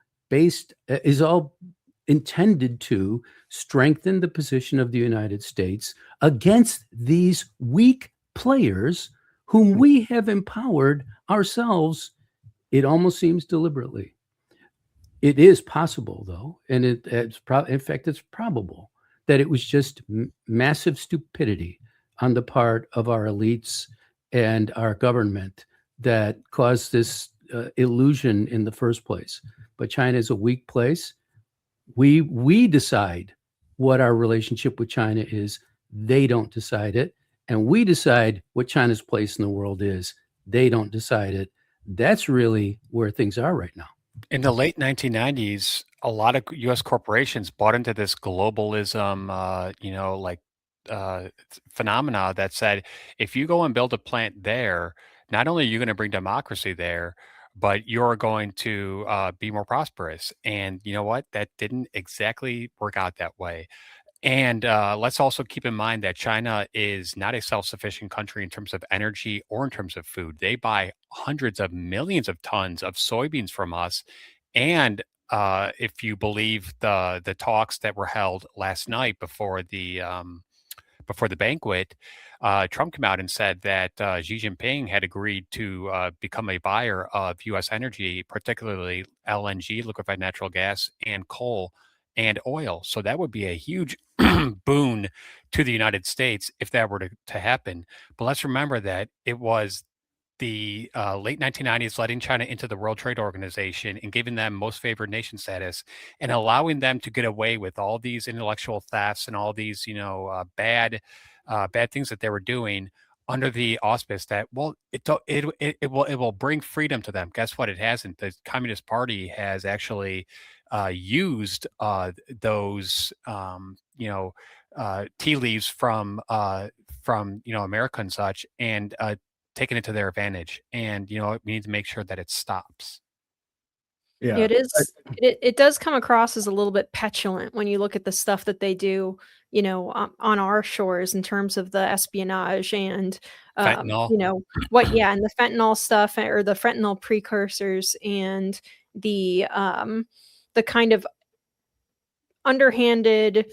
intended to strengthen the position of the United States against these weak players whom we have empowered ourselves. It almost seems deliberately. It is possible, though, and in fact, it's probable that it was just massive stupidity on the part of our elites and our government that caused this illusion in the first place. But China is a weak place. We decide what our relationship with China is. They don't decide it. And we decide what China's place in the world is. They don't decide it. That's really where things are right now. In the late 1990s, a lot of U.S. corporations bought into this globalism, phenomena that said, if you go and build a plant there, not only are you going to bring democracy there, but you're going to be more prosperous. And you know what? That didn't exactly work out that way. And let's also keep in mind that China is not a self-sufficient country in terms of energy or in terms of food. They buy hundreds of millions of tons of soybeans from us. And if you believe the talks that were held last night before the banquet, Trump came out and said that Xi Jinping had agreed to become a buyer of U.S. energy, particularly LNG, liquefied natural gas, and coal and oil. So that would be a huge boon to the United States if that were to happen. But let's remember that it was the late 1990s letting China into the World Trade Organization and giving them most favored nation status and allowing them to get away with all these intellectual thefts and all these, bad things that they were doing under the auspice that, well, it will bring freedom to them. Guess what? It hasn't. The Communist Party has actually used those tea leaves from America and such, and taken it to their advantage. And we need to make sure that it stops. Yeah, It is. It does come across as a little bit petulant when you look at the stuff that they do, on our shores in terms of the espionage and, Fentanyl. and the fentanyl stuff or the fentanyl precursors and the kind of underhanded,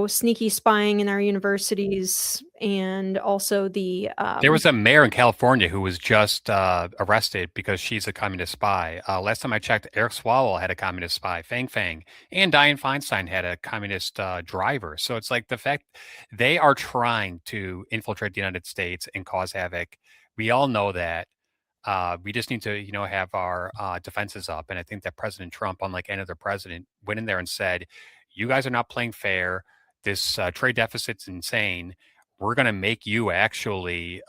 sneaky spying in our universities, and also the there was a mayor in California who was just arrested because she's a communist spy. Last time I checked, Eric Swalwell had a communist spy, Fang Fang, and Dianne Feinstein had a communist driver. So it's like the fact they are trying to infiltrate the United States and cause havoc. We all know that. We just need to, have our defenses up. And I think that President Trump, unlike any other president, went in there and said, you guys are not playing fair. This trade deficit's insane. we're going to make you actually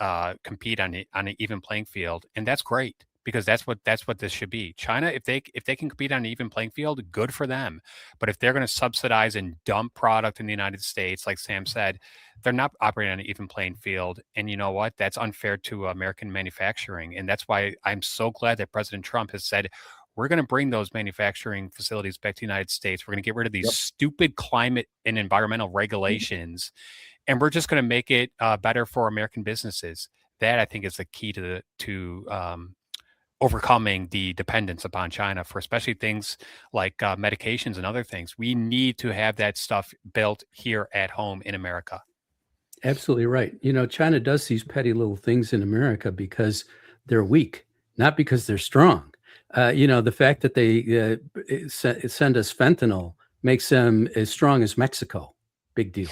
compete on an even playing field, and that's great because that's what this should be. China, if they can compete on an even playing field, good for them. But if they're going to subsidize and dump product in the United States, like Sam said, they're not operating on an even playing field. And you know what? That's unfair to American manufacturing, and that's why I'm so glad that President Trump has said, we're going to bring those manufacturing facilities back to the United States. We're going to get rid of these stupid climate and environmental regulations, and we're just going to make it better for American businesses. That, I think, is the key to overcoming the dependence upon China for especially things like medications and other things. We need to have that stuff built here at home in America. Absolutely right. You know, China does these petty little things in America because they're weak, not because they're strong. You know, the fact that they send us fentanyl makes them as strong as Mexico. Big deal.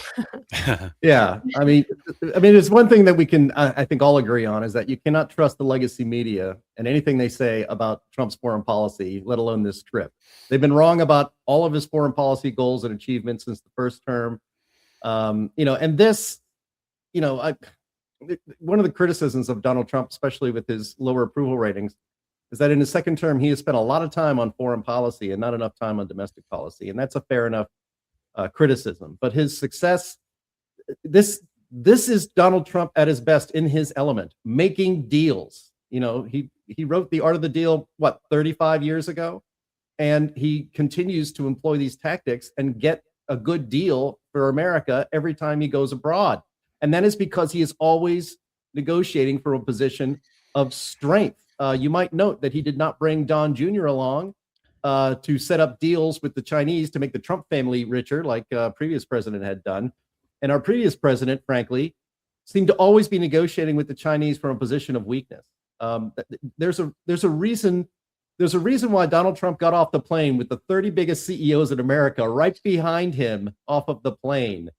Yeah, I mean, it's one thing that we can, I think, all agree on is that you cannot trust the legacy media and anything they say about Trump's foreign policy, let alone this trip. They've been wrong about all of his foreign policy goals and achievements since the first term. You know, and this, you know, one of the criticisms of Donald Trump, especially with his lower approval ratings, is that in his second term, he has spent a lot of time on foreign policy and not enough time on domestic policy, and that's a fair enough criticism. But his success, this is Donald Trump at his best in his element, making deals. You know, he wrote The Art of the Deal, 35 years ago, and he continues to employ these tactics and get a good deal for America every time he goes abroad. And that is because he is always negotiating from a position of strength. You might note that he did not bring Don Jr. along to set up deals with the Chinese to make the Trump family richer, like previous president had done. And our previous president, frankly, seemed to always be negotiating with the Chinese from a position of weakness. There's a reason why Donald Trump got off the plane with the 30 biggest CEOs in America right behind him off of the plane,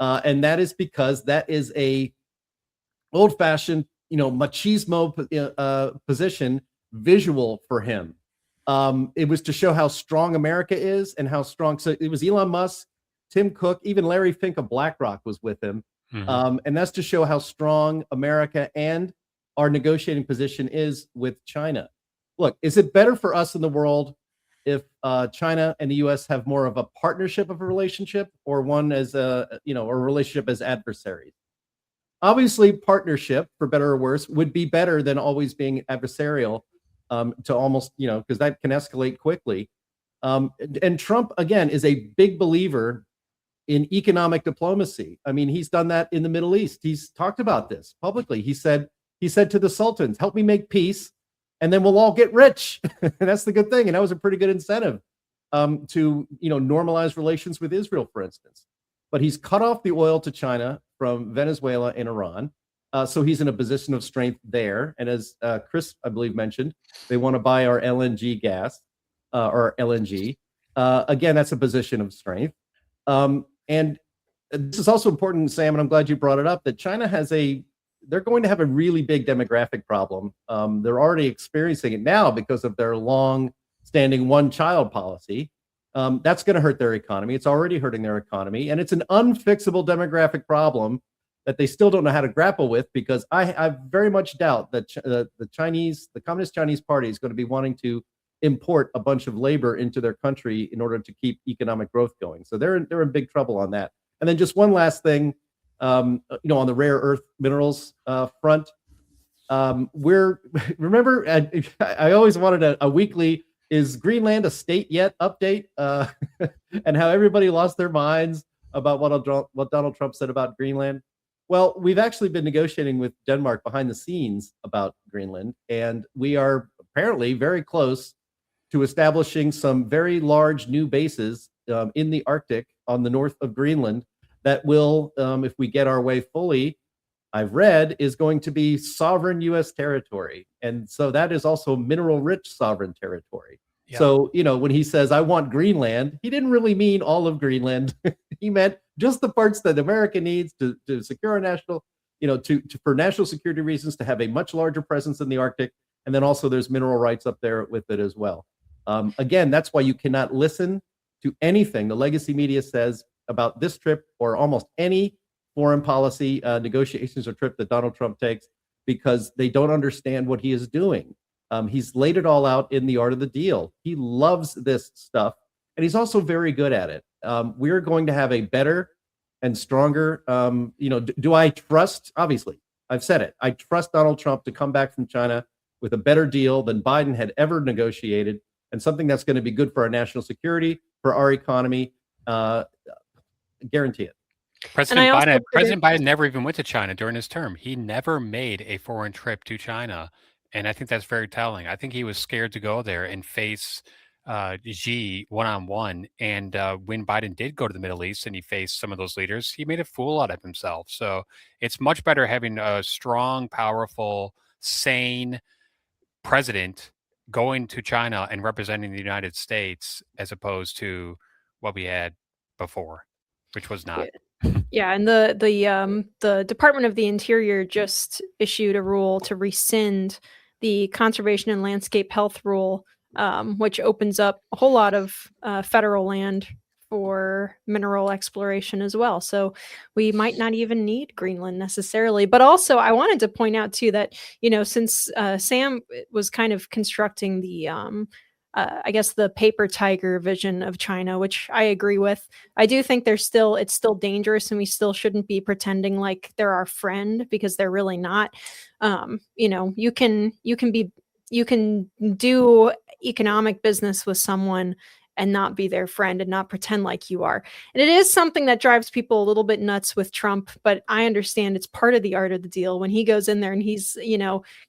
and that is because that is a old-fashioned, you know, machismo position visual for him. It was to show how strong America is and how strong. So it was Elon Musk, Tim Cook, even Larry Fink of BlackRock was with him. Mm-hmm. And that's to show how strong America and our negotiating position is with China. Look, is it better for us in the world if China and the U.S. have more of a partnership of a relationship, or one as a relationship as adversaries? Obviously, partnership, for better or worse, would be better than always being adversarial. To almost, you know, because that can escalate quickly. And Trump, again, is a big believer in economic diplomacy. I mean, he's done that in the Middle East. He's talked about this publicly. He said to the sultans, help me make peace, and then we'll all get rich. And that's the good thing. And that was a pretty good incentive to, you know, normalize relations with Israel, for instance. But he's cut off the oil to China from Venezuela and Iran. So he's in a position of strength there. And as Chris, I believe, mentioned, they want to buy our LNG gas or LNG. Again, that's a position of strength. And this is also important, Sam, and I'm glad you brought it up, that China they're going to have a really big demographic problem. They're already experiencing it now because of their long-standing one-child policy. That's going to hurt their economy. It's already hurting their economy. And it's an unfixable demographic problem that they still don't know how to grapple with, because I very much doubt that the Communist Chinese Party is going to be wanting to import a bunch of labor into their country in order to keep economic growth going. So they're in big trouble on that. And then just one last thing, on the rare earth minerals front, remember, I always wanted a weekly, is Greenland a state yet update, and how everybody lost their minds about what Donald Trump said about Greenland. Well, we've actually been negotiating with Denmark behind the scenes about Greenland, and we are apparently very close to establishing some very large new bases in the Arctic on the north of Greenland that will, if we get our way fully, I've read, is going to be sovereign U.S. territory. And so that is also mineral-rich sovereign territory. Yeah. So, you know, when he says, I want Greenland, he didn't really mean all of Greenland. He meant just the parts that America needs to secure our national, you know, for national security reasons, to have a much larger presence in the Arctic. And then also there's mineral rights up there with it as well. Again, that's why you cannot listen to anything the legacy media says about this trip or almost any foreign policy negotiations or trip that Donald Trump takes because they don't understand what he is doing. He's laid it all out in The Art of the Deal. He loves this stuff, and he's also very good at it. We're going to have a better and stronger, do I trust, obviously, I've said it, I trust Donald Trump to come back from China with a better deal than Biden had ever negotiated, and something that's going to be good for our national security, for our economy. Guarantee it. President Biden never even went to China during his term. He never made a foreign trip to China. And I think that's very telling. I think he was scared to go there and face Xi one-on-one. And when Biden did go to the Middle East and he faced some of those leaders, he made a fool out of himself. So it's much better having a strong, powerful, sane president going to China and representing the United States as opposed to what we had before, which was not. Yeah, and the Department of the Interior just issued a rule to rescind the Conservation and Landscape Health Rule, which opens up a whole lot of federal land for mineral exploration as well. So we might not even need Greenland necessarily. But also, I wanted to point out too that, since Sam was kind of constructing the I guess the paper tiger vision of China, which I agree with. I do think it's still dangerous, and we still shouldn't be pretending like they're our friend, because they're really not. You can do economic business with someone and not be their friend and not pretend like you are. And it is something that drives people a little bit nuts with Trump, but I understand it's part of the art of the deal when he goes in there and he's,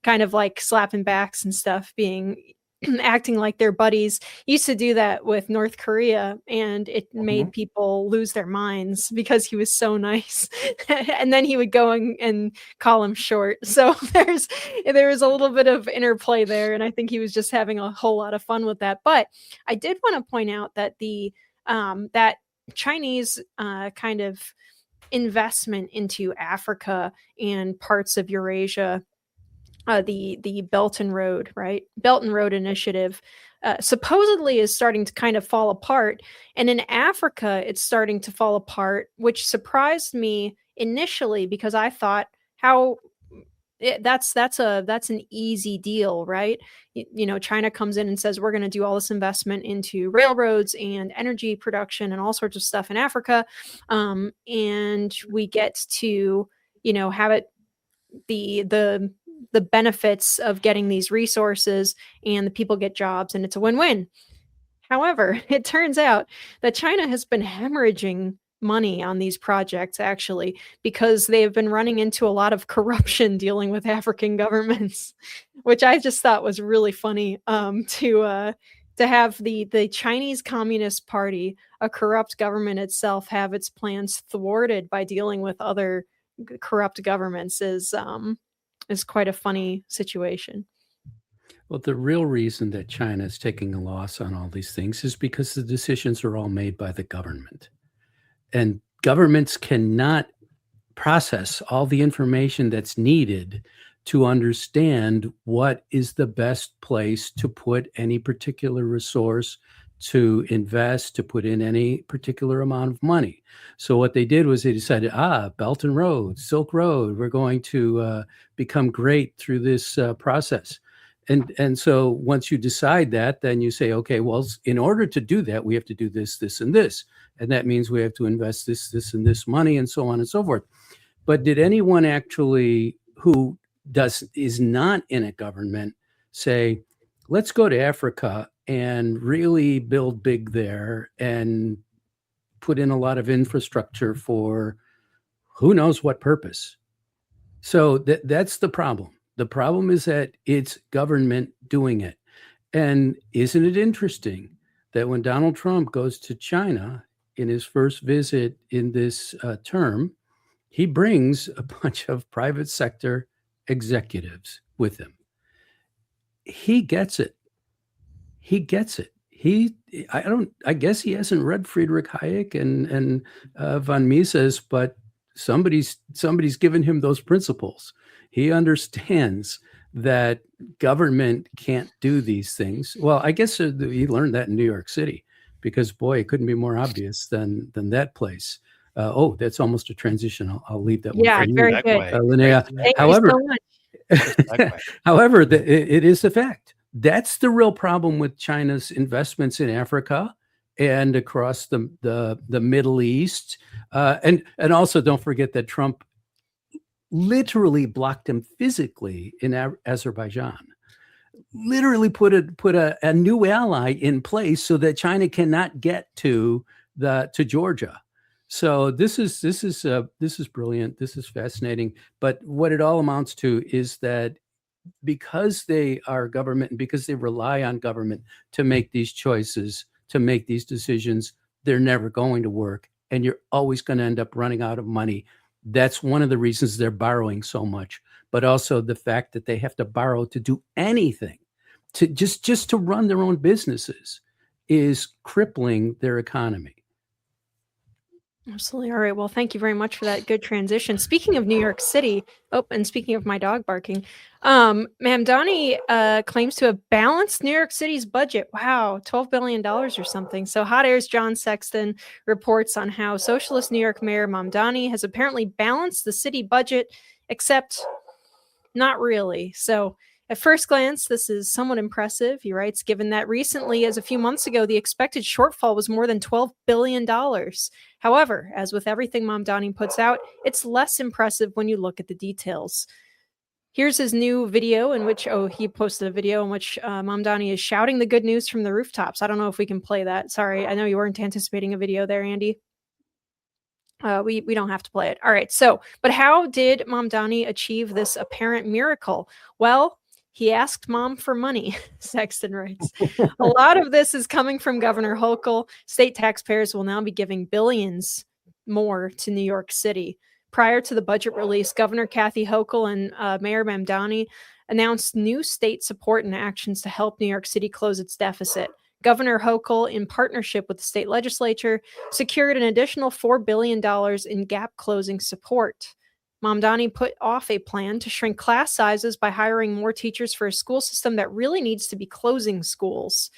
kind of like slapping backs and stuff, acting like they're buddies. He used to do that with North Korea, and it made people lose their minds because he was so nice. And then he would go and call him short. So there was a little bit of interplay there, and I think he was just having a whole lot of fun with that. But I did want to point out that that Chinese kind of investment into Africa and parts of Eurasia, the Belt and Road, right? Belt and Road Initiative supposedly is starting to kind of fall apart. And in Africa, it's starting to fall apart, which surprised me initially, because I thought that's an easy deal, right? China comes in and says, we're going to do all this investment into railroads and energy production and all sorts of stuff in Africa. And we get to, have it the benefits of getting these resources, and the people get jobs, and it's a win-win. However, it turns out that China has been hemorrhaging money on these projects, actually, because they have been running into a lot of corruption dealing with African governments, which I just thought was really funny, to have the Chinese Communist Party, a corrupt government itself, have its plans thwarted by dealing with other corrupt governments is quite a funny situation. Well, the real reason that China is taking a loss on all these things is because the decisions are all made by the government. And governments cannot process all the information that's needed to understand what is the best place to put any particular resource, to invest, to put in any particular amount of money. So what they did was they decided, Belt and Road, Silk Road, we're going to become great through this process. And so once you decide that, then you say, okay, well, in order to do that, we have to do this, this, and this. And that means we have to invest this, this, and this money, and so on and so forth. But did anyone actually who is not in a government say, let's go to Africa and really build big there and put in a lot of infrastructure for who knows what purpose? So that's the problem. The problem is that it's government doing it. And isn't it interesting that when Donald Trump goes to China in his first visit in this term, he brings a bunch of private sector executives with him. He gets it. He gets it. I guess he hasn't read Friedrich Hayek and von Mises, but somebody's given him those principles. He understands that government can't do these things. Well, I guess he learned that in New York City, because boy, it couldn't be more obvious than that place. That's almost a transition. I'll leave that one Yeah, for you, very good. Linnea. Thank However, you so much. however, it is a fact. That's the real problem with China's investments in Africa and across the Middle East. And also don't forget that Trump literally blocked him physically in Azerbaijan. Literally put a new ally in place so that China cannot get to Georgia. So this is brilliant. This is fascinating. But what it all amounts to is that because they are government and because they rely on government to make these choices, to make these decisions, they're never going to work. And you're always going to end up running out of money. That's one of the reasons they're borrowing so much, but also the fact that they have to borrow to do anything, to just to run their own businesses, is crippling their economy. Absolutely. All right. Well, thank you very much for that good transition. Speaking of New York City, and speaking of my dog barking, Mamdani claims to have balanced New York City's budget. Wow, $12 billion or something. So Hot Air's John Sexton reports on how socialist New York Mayor Mamdani has apparently balanced the city budget, except not really. So at first glance, this is somewhat impressive, he writes, given that recently, as a few months ago, the expected shortfall was more than $12 billion. However, as with everything Mamdani puts out, it's less impressive when you look at the details. Here's his new video in which, he posted a video in which Mamdani is shouting the good news from the rooftops. I don't know if we can play that. Sorry, I know you weren't anticipating a video there, Andy. We don't have to play it. All right, but how did Mamdani achieve this apparent miracle? Well, he asked mom for money, Sexton writes. A lot of this is coming from Governor Hochul. State taxpayers will now be giving billions more to New York City. Prior to the budget release, Governor Kathy Hochul and Mayor Mamdani announced new state support and actions to help New York City close its deficit. Governor Hochul, in partnership with the state legislature, secured an additional $4 billion in gap closing support. Mamdani put off a plan to shrink class sizes by hiring more teachers for a school system that really needs to be closing schools.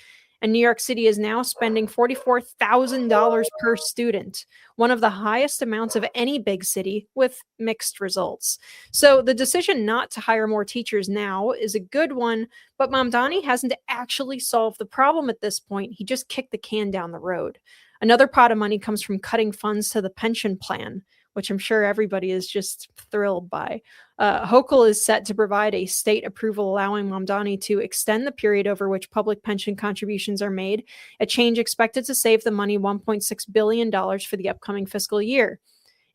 And New York City is now spending $44,000 per student, one of the highest amounts of any big city, with mixed results. So the decision not to hire more teachers now is a good one, but Mamdani hasn't actually solved the problem at this point. He just kicked the can down the road. Another pot of money comes from cutting funds to the pension plan, which I'm sure everybody is just thrilled by. Hochul is set to provide a state approval allowing Mamdani to extend the period over which public pension contributions are made, a change expected to save the money $1.6 billion for the upcoming fiscal year.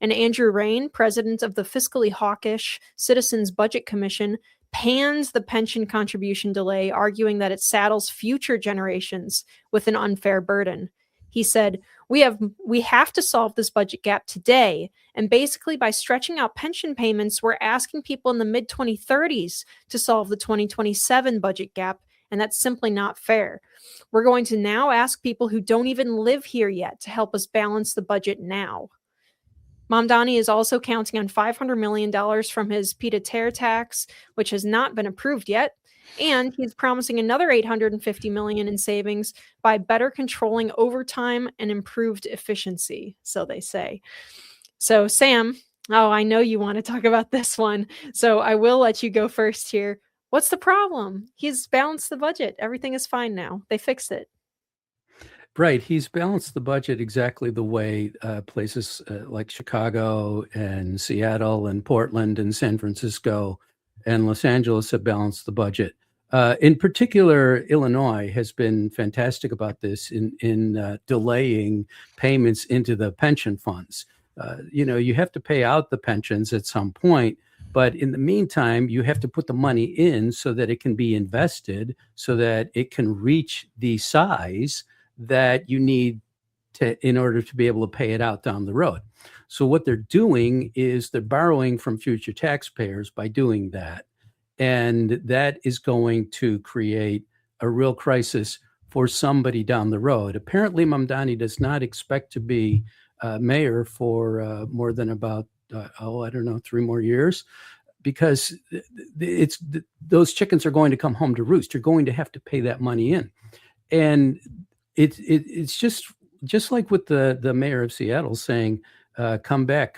And Andrew Rain, president of the fiscally hawkish Citizens Budget Commission, pans the pension contribution delay, arguing that it saddles future generations with an unfair burden. He said, we have to solve this budget gap today. And basically, by stretching out pension payments, we're asking people in the mid-2030s to solve the 2027 budget gap. And that's simply not fair. We're going to now ask people who don't even live here yet to help us balance the budget now. Mamdani is also counting on $500 million from his pied-à-terre tax, which has not been approved yet. And he's promising another $850 million in savings by better controlling overtime and improved efficiency, so they say. So, Sam, I know you want to talk about this one, so I will let you go first here. What's the problem? He's balanced the budget. Everything is fine now. They fixed it. Right. He's balanced the budget exactly the way places like Chicago and Seattle and Portland and San Francisco and Los Angeles have balanced the budget. In particular, Illinois has been fantastic about this in delaying payments into the pension funds. You have to pay out the pensions at some point, but in the meantime, you have to put the money in so that it can be invested, so that it can reach the size that you need in order to be able to pay it out down the road. So what they're doing is they're borrowing from future taxpayers by doing that. And that is going to create a real crisis for somebody down the road. Apparently, Mamdani does not expect to be mayor for more than about, 3 more years, because those chickens are going to come home to roost. You're going to have to pay that money in. And it's just like with the mayor of Seattle saying, come back,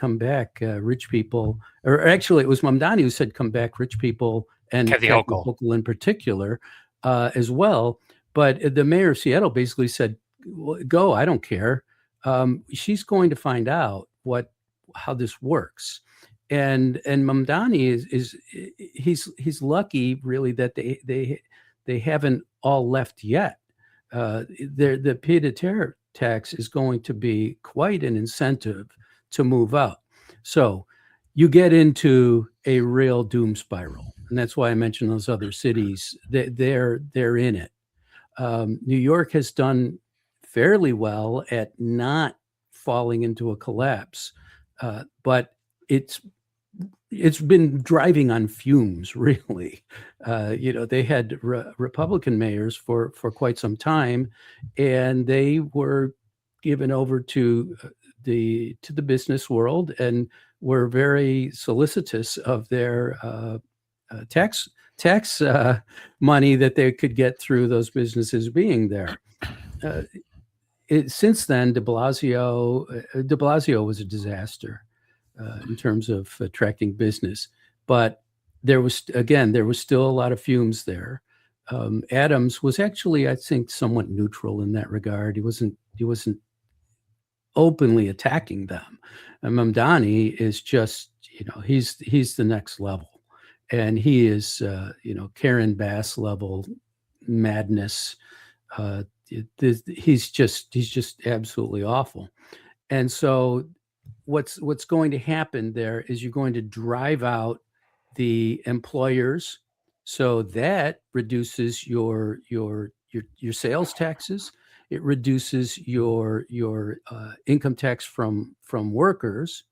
rich people. Or actually, it was Mamdani who said, come back, rich people, and Kathy Hochul. Hochul in particular as well. But the mayor of Seattle basically said, go, I don't care. She's going to find out how this works. And Mamdani he's lucky really that they haven't all left yet. The pied-à-terre tax is going to be quite an incentive to move out. So you get into a real doom spiral, and that's why I mentioned those other cities. They're in it. New York has done fairly well at not falling into a collapse, but it's been driving on fumes, really. They had Republican mayors for quite some time, and they were given over to the business world and were very solicitous of their tax money that they could get through those businesses being there. Since then, De Blasio was a disaster in terms of attracting business, but there was still a lot of fumes there. Adams was actually, I think, somewhat neutral in that regard. He wasn't openly attacking them. And Mamdani is just, he's the next level, and he is, Karen Bass level madness. He's just absolutely awful. And so what's going to happen there is you're going to drive out the employers, so that reduces your sales taxes. It reduces your income tax from workers,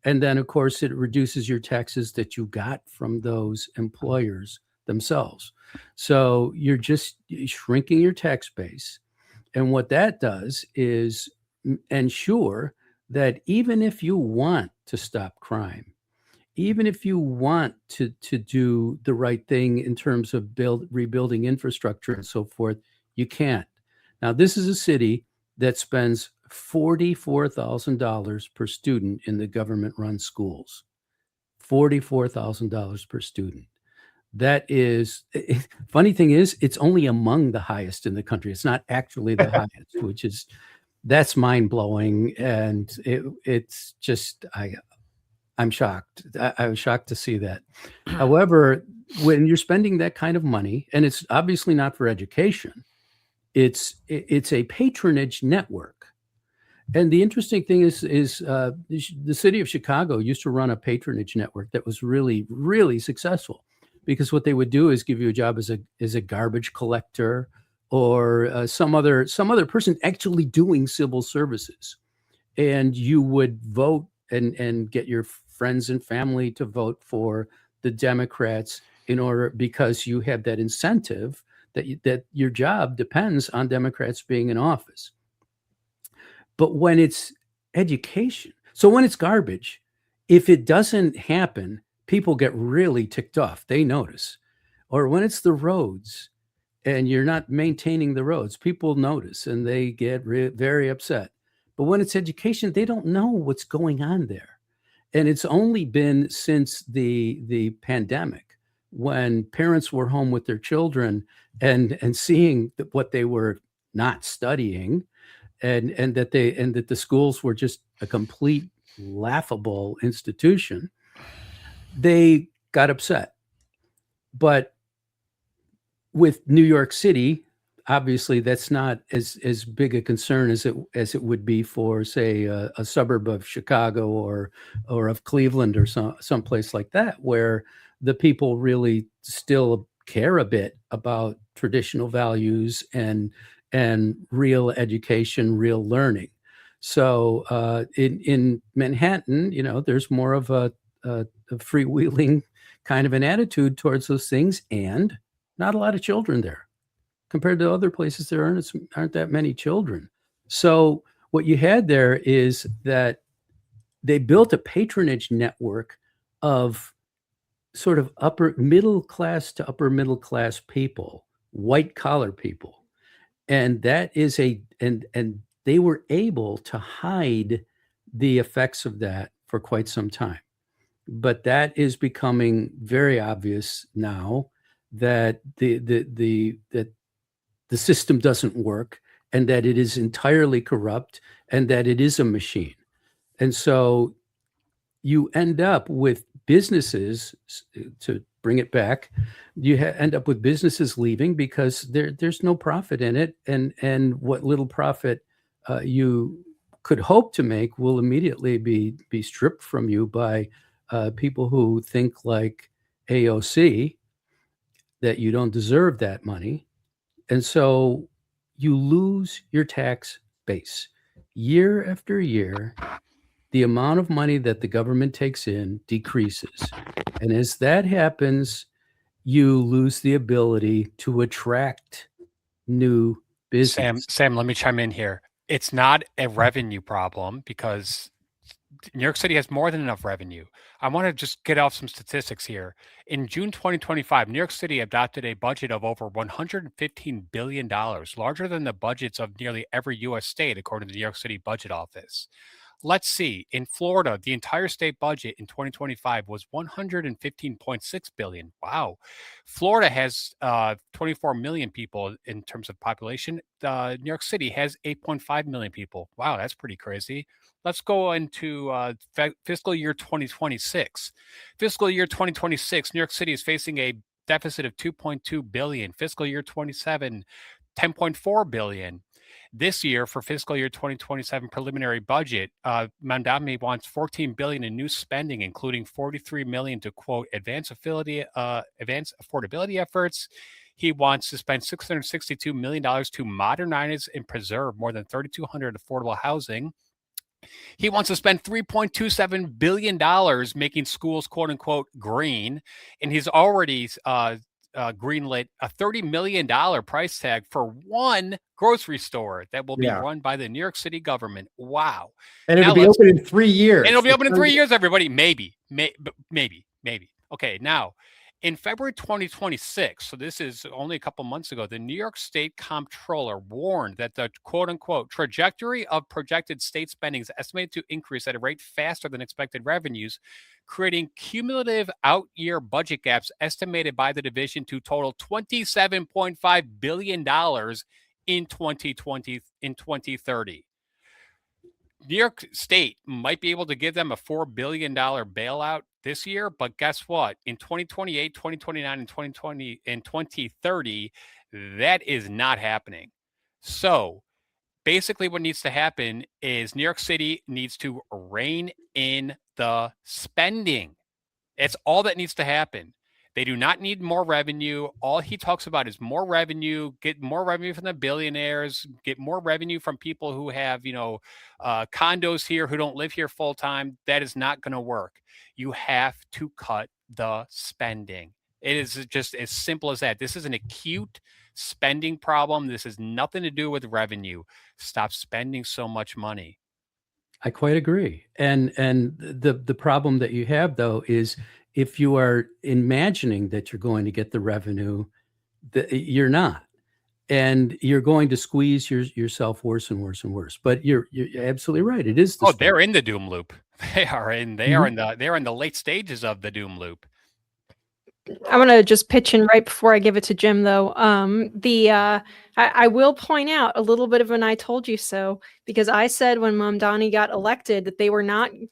and then of course it reduces your taxes that you got from those employers themselves. So you're just shrinking your tax base, and what that does is ensure that even if you want to stop crime, even if you want to do the right thing in terms of rebuilding infrastructure and so forth, you can't. Now, this is a city that spends $44,000 per student in the government-run schools. $44,000 per student. That is, funny thing is, it's only among the highest in the country. It's not actually the highest, that's mind-blowing. And it's just, I'm shocked. I was shocked to see that. However, when you're spending that kind of money, and it's obviously not for education, it's a patronage network. And the interesting thing is the city of Chicago used to run a patronage network that was really, really successful, because what they would do is give you a job as a garbage collector or some other person actually doing civil services, and you would vote and get your friends and family to vote for the Democrats because you have that incentive that your job depends on Democrats being in office. But when it's education, so when it's garbage, if it doesn't happen, people get really ticked off. They notice. Or when it's the roads and you're not maintaining the roads, people notice and they get very upset. But when it's education, they don't know what's going on there. And it's only been since the pandemic, when parents were home with their children and seeing what they were not studying, and that the schools were just a complete laughable institution, they got upset. But with New York City, obviously that's not as big a concern as it would be for, say, a suburb of Chicago or of Cleveland or someplace like that, where the people really still care a bit about traditional values and real education, real learning. So in Manhattan, there's more of a freewheeling kind of an attitude towards those things, and not a lot of children there. Compared to other places, there aren't that many children. So what you had there is that they built a patronage network of sort of upper middle class to upper middle class people, white collar people. And that is and they were able to hide the effects of that for quite some time. But that is becoming very obvious now that the system doesn't work, and that it is entirely corrupt, and that it is a machine. And so you end up with businesses, to bring it back, you end up with businesses leaving because there's no profit in it, and what little profit you could hope to make will immediately be stripped from you by people who think like AOC, that you don't deserve that money. And so you lose your tax base. Year after year, the amount of money that the government takes in decreases. And as that happens, you lose the ability to attract new business. Sam, let me chime in here. It's not a revenue problem because New York City has more than enough revenue. I want to just get off some statistics here. In June 2025, New York City adopted a budget of over $115 billion, larger than the budgets of nearly every U.S. state, according to the New York City Budget Office. Let's see. In Florida, the entire state budget in 2025 was $115.6 billion. Wow. Florida has 24 million people in terms of population. New York City has 8.5 million people. Wow, that's pretty crazy. Let's go into fiscal year 2026. Fiscal year 2026, New York City is facing a deficit of 2.2 billion. Fiscal year 27, 10.4 billion. This year, for fiscal year 2027 preliminary budget, Mamdani wants $14 billion in new spending, including $43 million to, quote, advance affordability efforts. He wants to spend $662 million to modernize and preserve more than 3,200 affordable housing. He wants to spend $3.27 billion making schools, quote unquote, green. And he's already greenlit a $30 million price tag for one grocery store that will be run by the New York City government. Wow. And it'll be open in 3 years. And it'll be open in 3 years, everybody. Maybe. Okay, now, in February 2026, so this is only a couple months ago, the New York State Comptroller warned that the quote-unquote trajectory of projected state spending is estimated to increase at a rate faster than expected revenues, creating cumulative out-year budget gaps estimated by the division to total $27.5 billion in 2030. New York State might be able to give them a $4 billion bailout this year, but guess what? In 2028, 2029, and 2030, that is not happening. So basically what needs to happen is New York City needs to rein in the spending. It's all that needs to happen. They do not need more revenue. All he talks about is more revenue, get more revenue from the billionaires, get more revenue from people who have, condos here, who don't live here full time. That is not going to work. You have to cut the spending. It is just as simple as that. This is an acute spending problem. This has nothing to do with revenue. Stop spending so much money. I quite agree. And the problem that you have, though, is if you are imagining that you're going to get the revenue, you're not. And you're going to squeeze yourself worse and worse and worse. But you're absolutely right. It is. They're in the doom loop. They're in the late stages of the doom loop. I'm going to just pitch in right before I give it to Jim, though. I will point out a little bit of an I told you so, because I said when Mamdani got elected that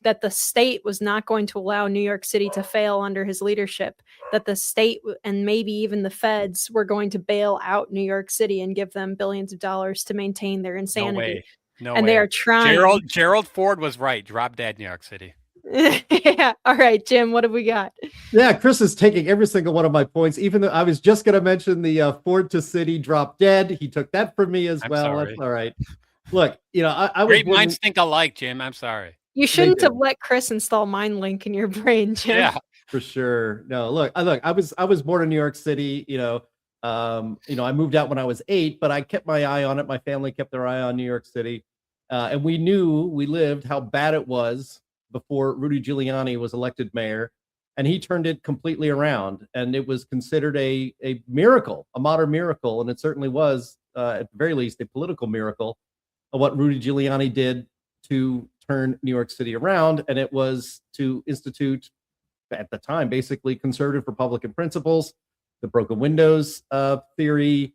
that the state was not going to allow New York City to fail under his leadership, that the state and maybe even the feds were going to bail out New York City and give them billions of dollars to maintain their insanity. No way. They are trying. Gerald Ford was right. Drop dead New York City. Yeah. All right, Jim, what have we got? Yeah, Chris is taking every single one of my points, even though I was just going to mention the Ford to City drop dead. He took that from me as well. Sorry. That's all right. Look, I was great minds think alike, Jim. I'm sorry. You shouldn't have let Chris install MindLink in your brain, Jim. Yeah, for sure. No, look, I was born in New York City. I moved out when I was 8, but I kept my eye on it. My family kept their eye on New York City, and we lived how bad it was before Rudy Giuliani was elected mayor, and he turned it completely around, and it was considered a miracle, a modern miracle, and it certainly was, at the very least, a political miracle of what Rudy Giuliani did to turn New York City around, and it was to institute, at the time, basically conservative Republican principles, the broken windows theory,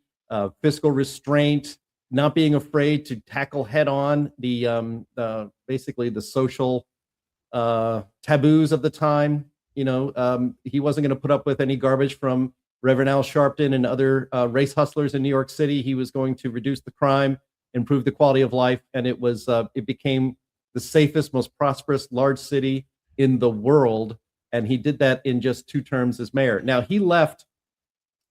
fiscal restraint, not being afraid to tackle head on basically the social taboos of the time. He wasn't going to put up with any garbage from Reverend Al Sharpton and other race hustlers in New York City. He was going to reduce the crime, improve the quality of life, and it became the safest, most prosperous large city in the world. And he did that in just 2 terms as mayor. Now, he left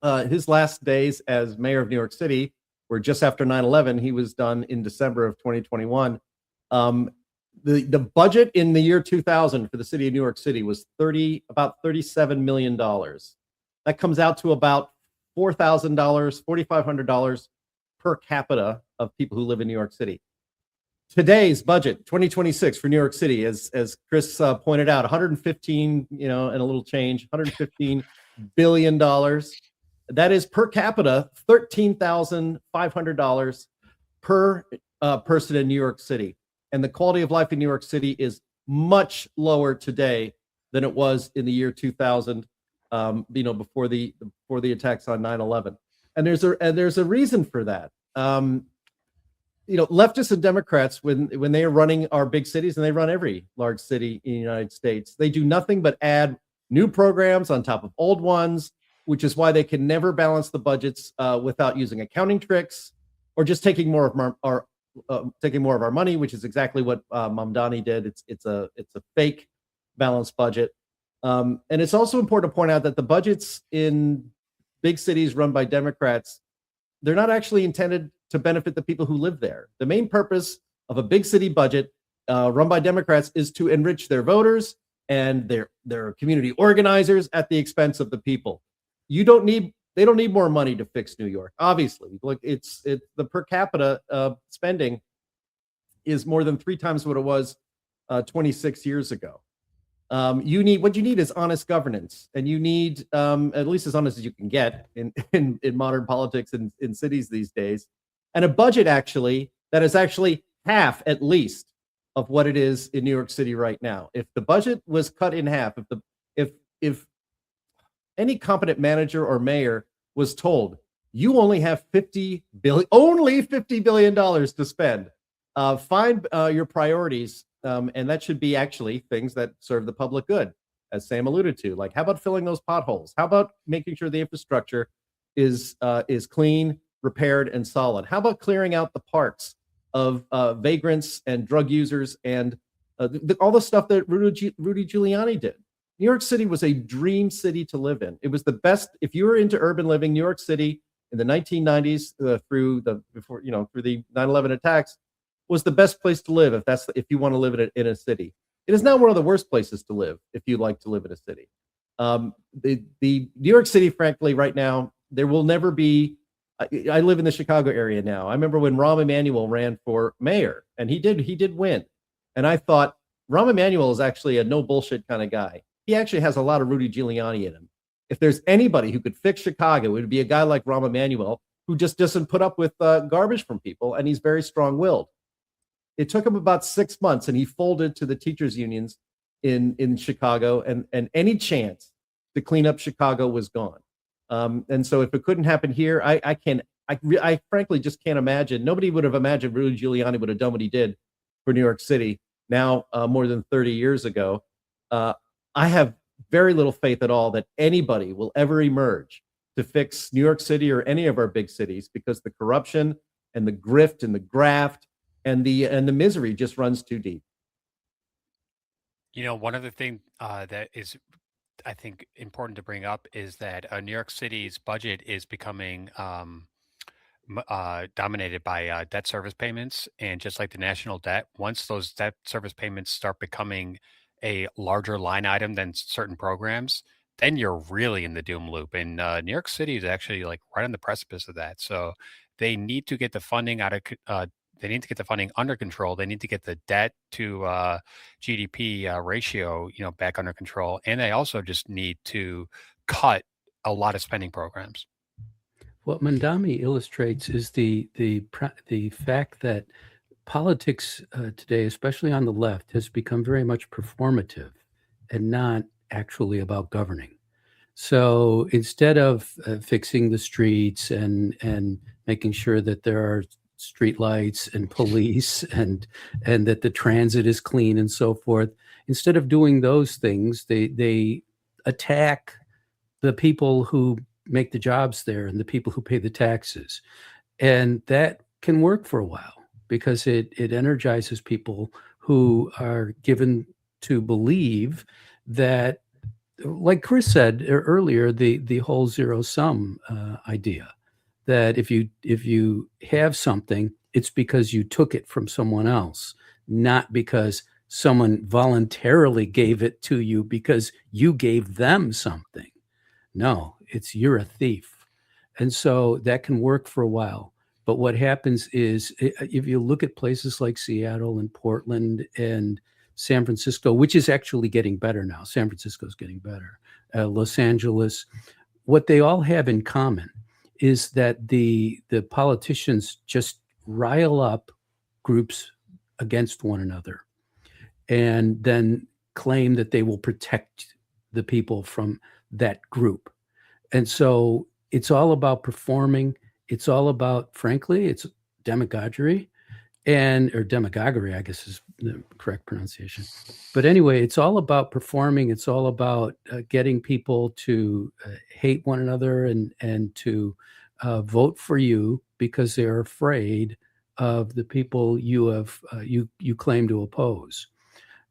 his last days as mayor of New York City were just after 9/11. He was done in December of 2021. The budget in the year 2000 for the city of New York City was about $37 million. That comes out to about $4,000, $4,500 per capita of people who live in New York City. Today's budget, 2026 for New York City, as Chris pointed out, 115, and a little change, $115 billion. That is per capita $13,500 per person in New York City. And the quality of life in New York City is much lower today than it was in the year 2000, before the attacks on 9/11. And there's a reason for that. Leftists and Democrats, when they are running our big cities, and they run every large city in the United States, they do nothing but add new programs on top of old ones, which is why they can never balance the budgets without using accounting tricks or just taking more of our money, which is exactly what Mamdani did. It's a fake balanced budget. And it's also important to point out that the budgets in big cities run by Democrats, they're not actually intended to benefit the people who live there. The main purpose of a big city budget run by Democrats is to enrich their voters and their community organizers at the expense of the people. They don't need more money to fix New York. Obviously, look, it's the per capita spending is more than 3 times what it was 26 years ago. What you need is honest governance, and you need at least as honest as you can get in modern politics in cities these days, and a budget that is actually half at least of what it is in New York City right now. If the budget was cut in half, if any competent manager or mayor was told, you only have $50 billion to spend, find your priorities, and that should be actually things that serve the public good, as Sam alluded to. Like, how about filling those potholes? How about making sure the infrastructure is clean, repaired, and solid? How about clearing out the parks of vagrants and drug users and all the stuff that Rudy Giuliani did? New York City was a dream city to live in. It was the best. If you were into urban living, New York City in the 1990s through the 9/11 attacks was the best place to live if you want to live in a city. It is now one of the worst places to live if you like to live in a city. The New York City, frankly, right now, there will never be. I live in the Chicago area now. I remember when Rahm Emanuel ran for mayor, and he did win. And I thought, Rahm Emanuel is actually a no bullshit kind of guy. He actually has a lot of Rudy Giuliani in him. If there's anybody who could fix Chicago, it would be a guy like Rahm Emanuel, who just doesn't put up with garbage from people, and he's very strong-willed. It took him about 6 months, and he folded to the teachers' unions in Chicago, and any chance to clean up Chicago was gone. And so if it couldn't happen here, I frankly just can't imagine. Nobody would have imagined Rudy Giuliani would have done what he did for New York City now more than 30 years ago. I have very little faith at all that anybody will ever emerge to fix New York City or any of our big cities, because the corruption and the grift and the graft and the misery just runs too deep. One other thing that is, I think, important to bring up is that New York City's budget is becoming dominated by debt service payments. And just like the national debt, once those debt service payments start becoming a larger line item than certain programs, then you're really in the doom loop. And New York City is actually like right on the precipice of that. So they need to get the funding they need to get the funding under control. They need to get the debt to GDP ratio, back under control. And they also just need to cut a lot of spending programs. What Mamdani illustrates is the fact that politics today, especially on the left, has become very much performative and not actually about governing. So instead of fixing the streets and making sure that there are street lights and police and that the transit is clean and so forth, instead of doing those things, they attack the people who make the jobs there and the people who pay the taxes. And that can work for a while because it energizes people who are given to believe that, like Chris said earlier, the whole zero sum idea, that if you have something, it's because you took it from someone else, not because someone voluntarily gave it to you because you gave them something. No, it's you're a thief. And so that can work for a while. But what happens is if you look at places like Seattle and Portland and San Francisco, which is actually getting better now. San Francisco is getting better. Los Angeles, what they all have in common is that the politicians just rile up groups against one another and then claim that they will protect the people from that group. And so it's all about performing. It's all about, frankly, it's demagoguery or demagoguery, I guess is the correct pronunciation. But anyway, it's all about performing. It's all about getting people to hate one another and to vote for you because they're afraid of the people you claim to oppose.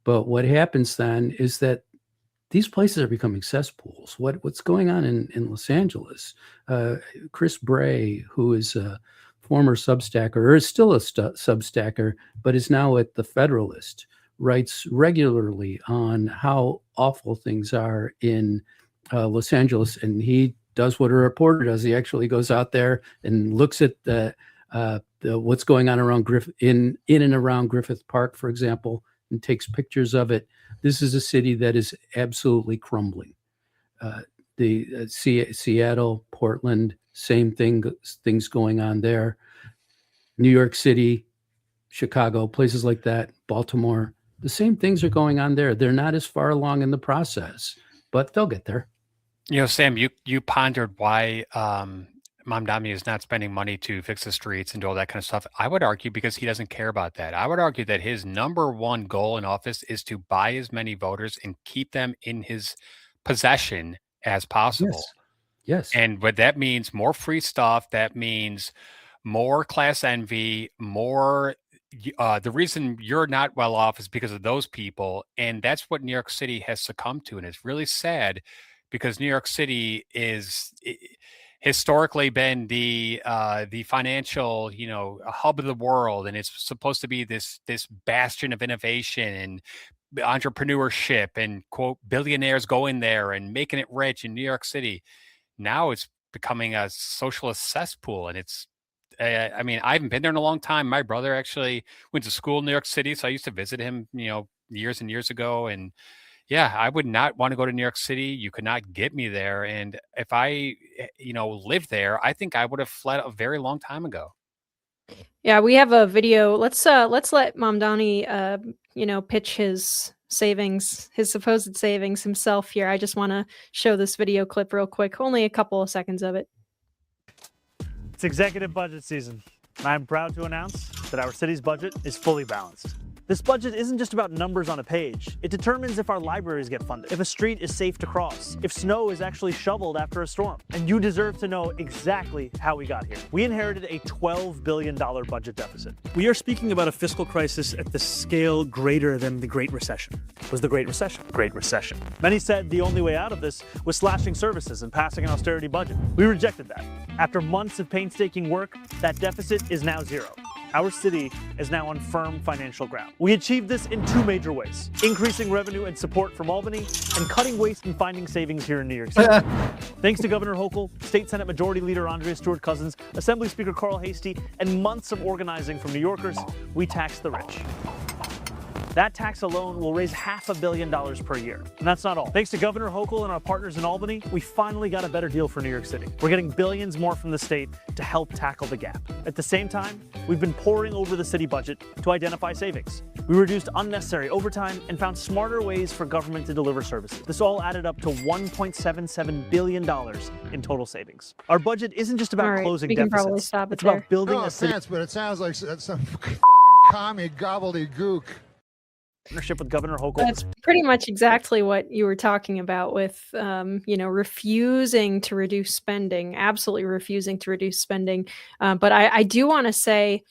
But what happens then is that these places are becoming cesspools. What's going on in Los Angeles? Chris Bray, who is a former Substacker, or is still a Substacker, but is now at the Federalist, writes regularly on how awful things are in Los Angeles, and he does what a reporter does. He actually goes out there and looks at what's going on around in and around Griffith Park, for example, and takes pictures of it. This is a city that is absolutely crumbling. Seattle, Portland, same things going on there. New York City, Chicago, places like that, Baltimore, the same things are going on there. They're not as far along in the process, but they'll get there. You know, Sam, you pondered why Mamdani is not spending money to fix the streets and do all that kind of stuff. I would argue because he doesn't care about that. I would argue that his number one goal in office is to buy as many voters and keep them in his possession as possible. Yes. And what that means, more free stuff. That means more class envy, more. The reason you're not well off is because of those people. And that's what New York City has succumbed to. And it's really sad because New York City is historically been the financial, hub of the world, and it's supposed to be this bastion of innovation and entrepreneurship and quote billionaires going there and making it rich in New York City. Now it's becoming a socialist cesspool, and it's. I mean, I haven't been there in a long time. My brother actually went to school in New York City, so I used to visit him, years and years ago, and. Yeah, I would not want to go to New York City. You could not get me there. And if I, lived there, I think I would have fled a very long time ago. Yeah, we have a video. Let's let Mamdani, pitch his savings, his supposed savings himself here. I just want to show this video clip real quick. Only a couple of seconds of it. It's executive budget season. I'm proud to announce that our city's budget is fully balanced. This budget isn't just about numbers on a page. It determines if our libraries get funded, if a street is safe to cross, if snow is actually shoveled after a storm. And you deserve to know exactly how we got here. We inherited a $12 billion budget deficit. We are speaking about a fiscal crisis at the scale greater than the Great Recession. Was the Great Recession? Great Recession. Many said the only way out of this was slashing services and passing an austerity budget. We rejected that. After months of painstaking work, that deficit is now zero. Our city is now on firm financial ground. We achieved this in two major ways: increasing revenue and support from Albany, and cutting waste and finding savings here in New York City. Thanks to Governor Hochul, State Senate Majority Leader Andrea Stewart-Cousins, Assembly Speaker Carl Hastie, and months of organizing from New Yorkers, we taxed the rich. That tax alone will raise $500 million per year. And that's not all. Thanks to Governor Hochul and our partners in Albany, we finally got a better deal for New York City. We're getting billions more from the state to help tackle the gap. At the same time, we've been poring over the city budget to identify savings. We reduced unnecessary overtime and found smarter ways for government to deliver services. This all added up to $1.77 billion in total savings. Our budget isn't just about closing deficits. It's about building a city. But it sounds like some fucking commie gobbledygook. Partnership with Governor Hochul. That's pretty much exactly what you were talking about with, refusing to reduce spending, absolutely refusing to reduce spending. But I do want to say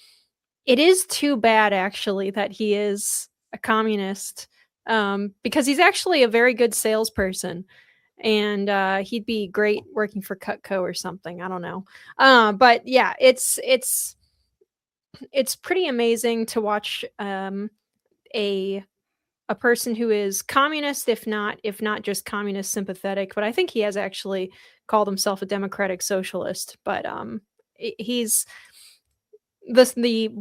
it is too bad, actually, that he is a communist, because he's actually a very good salesperson. And he'd be great working for Cutco or something. I don't know. But yeah, it's pretty amazing to watch a person who is communist, if not just communist sympathetic, but I think he has actually called himself a democratic socialist. But he's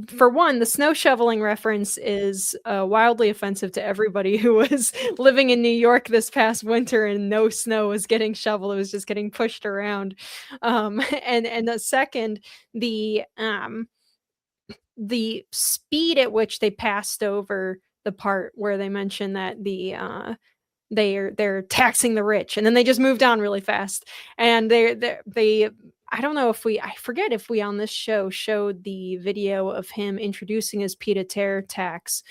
for one, the snow shoveling reference is wildly offensive to everybody who was living in New York this past winter and no snow was getting shoveled; it was just getting pushed around. And the second, the speed at which they passed over the part where they mentioned that they're taxing the rich, and then they just moved on really fast. And they I don't know if I forget if we on this show showed the video of him introducing his pied-à-terre tax,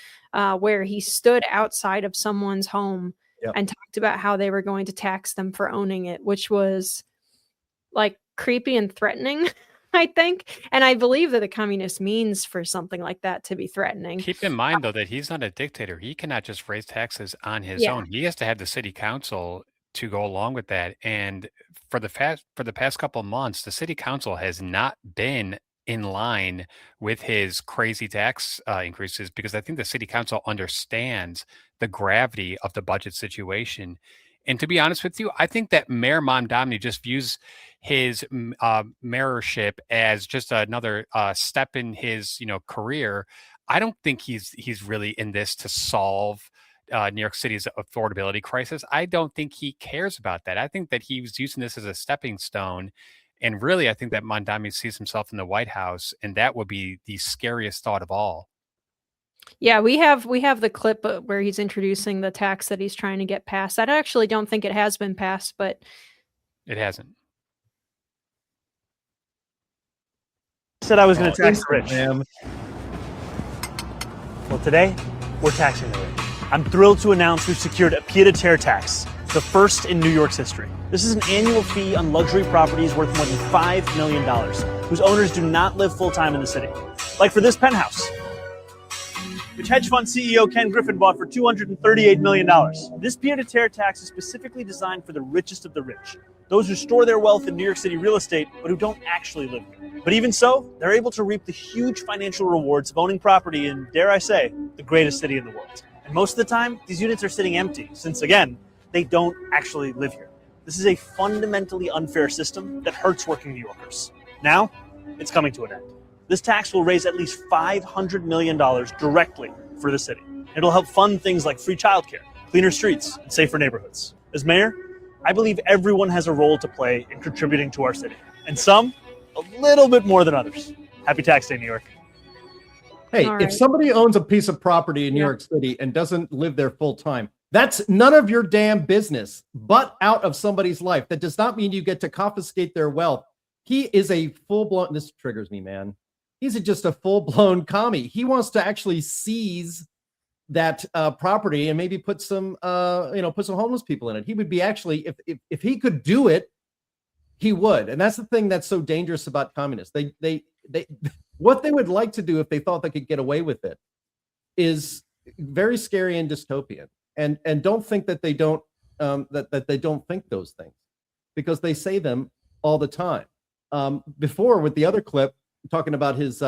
where he stood outside of someone's home and talked about how they were going to tax them for owning it, which was like creepy and threatening. I think. And I believe that the communist means for something like that to be threatening. Keep in mind, though, that he's not a dictator. He cannot just raise taxes on his own. He has to have the city council to go along with that. And for the past couple of months, the city council has not been in line with his crazy tax increases, because I think the city council understands the gravity of the budget situation. And to be honest with you, I think that Mayor Mamdani just views his mayorship as just another step in his career. I don't think he's really in this to solve New York City's affordability crisis. I don't think he cares about that. I think that he was using this as a stepping stone. And really, I think that Mamdani sees himself in the White House, and that would be the scariest thought of all. Yeah, we have the clip where he's introducing the tax that he's trying to get passed. I actually don't think it has been passed, but it hasn't. Said I was going to tax the rich. Well, today we're taxing the rich. I'm thrilled to announce we've secured a pied-à-terre tax, the first in New York's history. This is an annual fee on luxury properties worth more than $5 million, whose owners do not live full-time in the city. Like for this penthouse, which hedge fund CEO Ken Griffin bought for $238 million. This pied-à-terre tax is specifically designed for the richest of the rich, those who store their wealth in New York City real estate, but who don't actually live here. But even so, they're able to reap the huge financial rewards of owning property in, dare I say, the greatest city in the world. And most of the time, these units are sitting empty, since again, they don't actually live here. This is a fundamentally unfair system that hurts working New Yorkers. Now, it's coming to an end. This tax will raise at least $500 million directly for the city. It'll help fund things like free childcare, cleaner streets, and safer neighborhoods. As mayor, I believe everyone has a role to play in contributing to our city, and some a little bit more than others. Happy Tax Day, New York. Hey, if somebody owns a piece of property in New York City and doesn't live there full time, that's none of your damn business, but out of somebody's life. That does not mean you get to confiscate their wealth. He is a full-blown, this triggers me, man. He's just a full-blown commie. He wants to actually seize that property and maybe put some homeless people in it. He would be actually, if he could do it, he would. And that's the thing that's so dangerous about communists. They what they would like to do if they thought they could get away with it is very scary and dystopian. And don't think that they don't that they don't think those things, because they say them all the time. Before, with the other clip, talking about his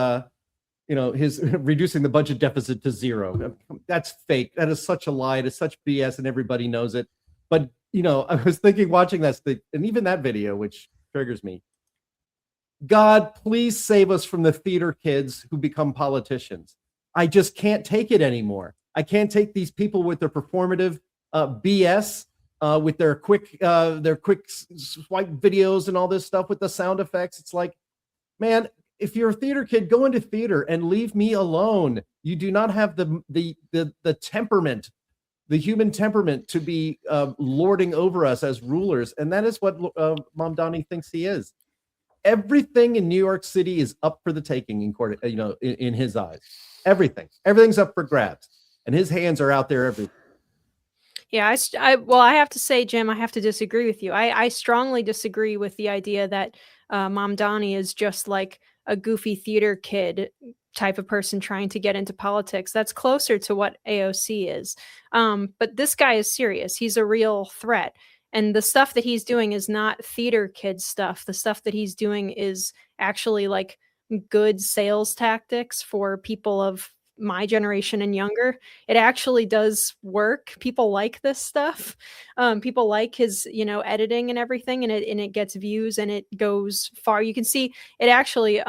his reducing the budget deficit to zero. That's fake. That is such a lie. It is such BS, and everybody knows it. But I was thinking, watching that, and even that video, which triggers me. God, please save us from the theater kids who become politicians. I just can't take it anymore. I can't take these people with their performative BS, with their quick swipe videos and all this stuff with the sound effects. It's like, man, if you're a theater kid, go into theater and leave me alone. You do not have the temperament, the human temperament, to be lording over us as rulers, and that is what Mamdani thinks he is. Everything in New York City is up for the taking in court, in his eyes. Everything's up for grabs, and his hands are out there everywhere. Yeah, I have to say, Jim, I have to disagree with you. I strongly disagree with the idea that Mamdani is just like a goofy theater kid type of person trying to get into politics. That's closer to what AOC is. But this guy is serious. He's a real threat. And the stuff that he's doing is not theater kid stuff. The stuff that he's doing is actually like good sales tactics for people of my generation and younger. It actually does work. People like this stuff. People like his, editing and everything, and it gets views and it goes far. You can see it actually.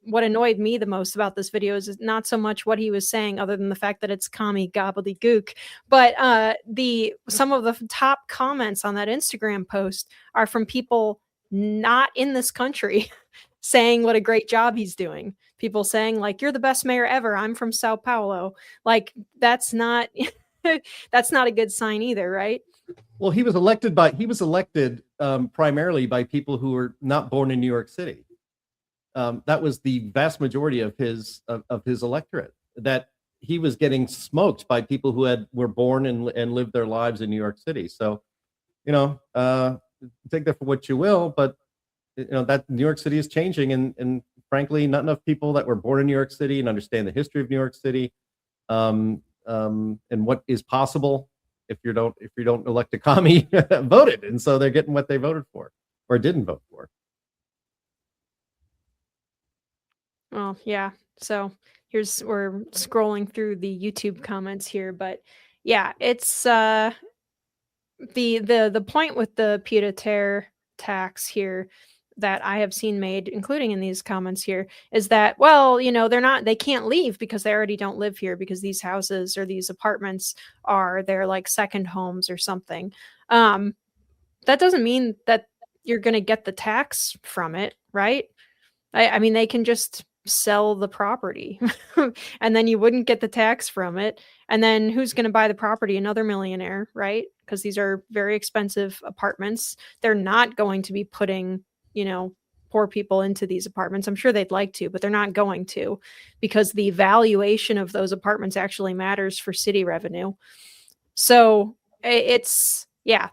What annoyed me the most about this video is not so much what he was saying, other than the fact that it's commie gobbledygook, but some of the top comments on that Instagram post are from people not in this country saying what a great job he's doing. People saying like, "You're the best mayor ever. I'm from Sao Paulo." Like, that's not that's not a good sign either, right? Well, he was elected primarily by people who were not born in New York City. That was the vast majority of his electorate. That he was getting smoked by people who were born and lived their lives in New York City. So, take that for what you will, but that New York City is changing, and frankly, not enough people that were born in New York City and understand the history of New York City, and what is possible if you don't elect a commie voted, and so they're getting what they voted for or didn't vote for. Well, yeah. So we're scrolling through the YouTube comments here, but yeah, it's the point with the pied-à-terre tax here that I have seen made, including in these comments here, is that, well, they can't leave because they already don't live here, because these houses or these apartments they're like second homes or something. That doesn't mean that you're going to get the tax from it, right? I mean, they can just sell the property and then you wouldn't get the tax from it. And then who's going to buy the property? Another millionaire, right? Because these are very expensive apartments. They're not going to be putting, poor people into these apartments. I'm sure they'd like to, but they're not going to, because the valuation of those apartments actually matters for city revenue. So it's a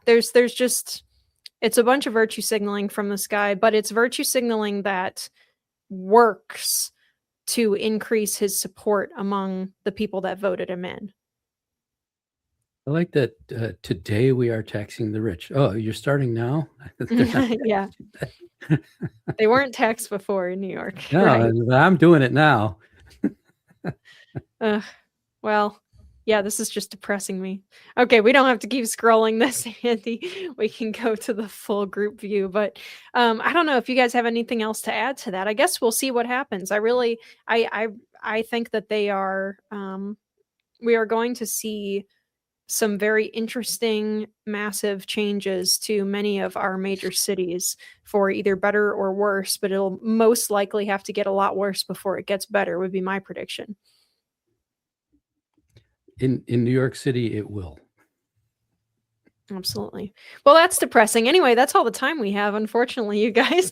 bunch of virtue signaling from this guy, but it's virtue signaling that works to increase his support among the people that voted him in. I like that today we are taxing the rich. Oh, you're starting now? Yeah. They weren't taxed before in New York. No, right? I'm doing it now. Well, yeah, this is just depressing me. Okay, we don't have to keep scrolling this, Andy. We can go to the full group view, but I don't know if you guys have anything else to add to that. I guess we'll see what happens. I think that we are going to see some very interesting, massive changes to many of our major cities for either better or worse, but it'll most likely have to get a lot worse before it gets better, would be my prediction. In New York City, it will. Absolutely. Well, that's depressing. Anyway, that's all the time we have, unfortunately, you guys.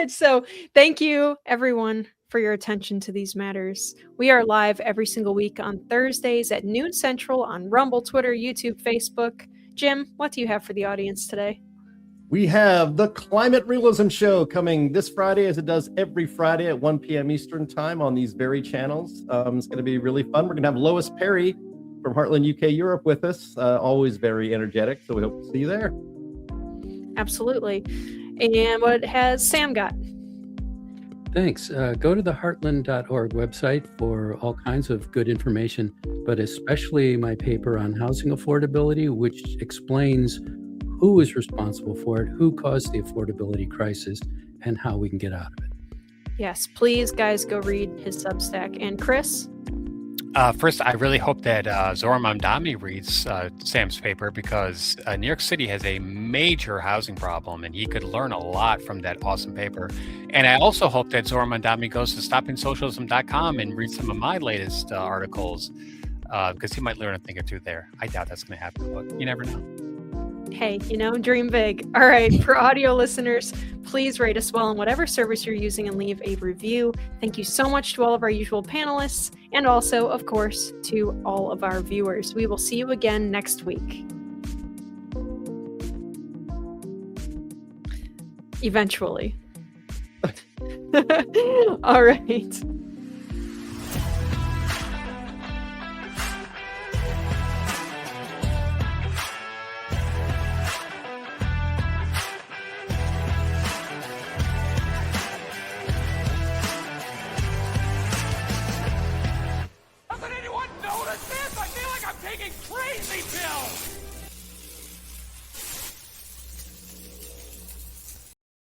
So thank you, everyone, for your attention to these matters. We are live every single week on Thursdays at noon Central on Rumble, Twitter, YouTube, Facebook. Jim, what do you have for the audience today? We have the Climate Realism Show coming this Friday, as it does every Friday at 1 p.m. Eastern Time on these very channels. It's going to be really fun. We're going to have Lois Perry from Heartland UK Europe with us. Always very energetic, so we hope to see you there. Absolutely. And what has Sam got? Thanks. Go to the heartland.org website for all kinds of good information, but especially my paper on housing affordability, which explains who is responsible for it, who caused the affordability crisis, and how we can get out of it. Yes, please, guys, go read his Substack. And Chris? First, I really hope that Zohar Mamdani reads Sam's paper, because New York City has a major housing problem, and he could learn a lot from that awesome paper. And I also hope that Zohar Mamdani goes to stoppingsocialism.com and read some of my latest articles, because he might learn a thing or two there. I doubt that's going to happen, but you never know. Hey, dream big. All right, for audio listeners, please rate us well on whatever service you're using and leave a review. Thank you so much to all of our usual panelists, and also, of course, to all of our viewers. We will see you again next week. Eventually. All right.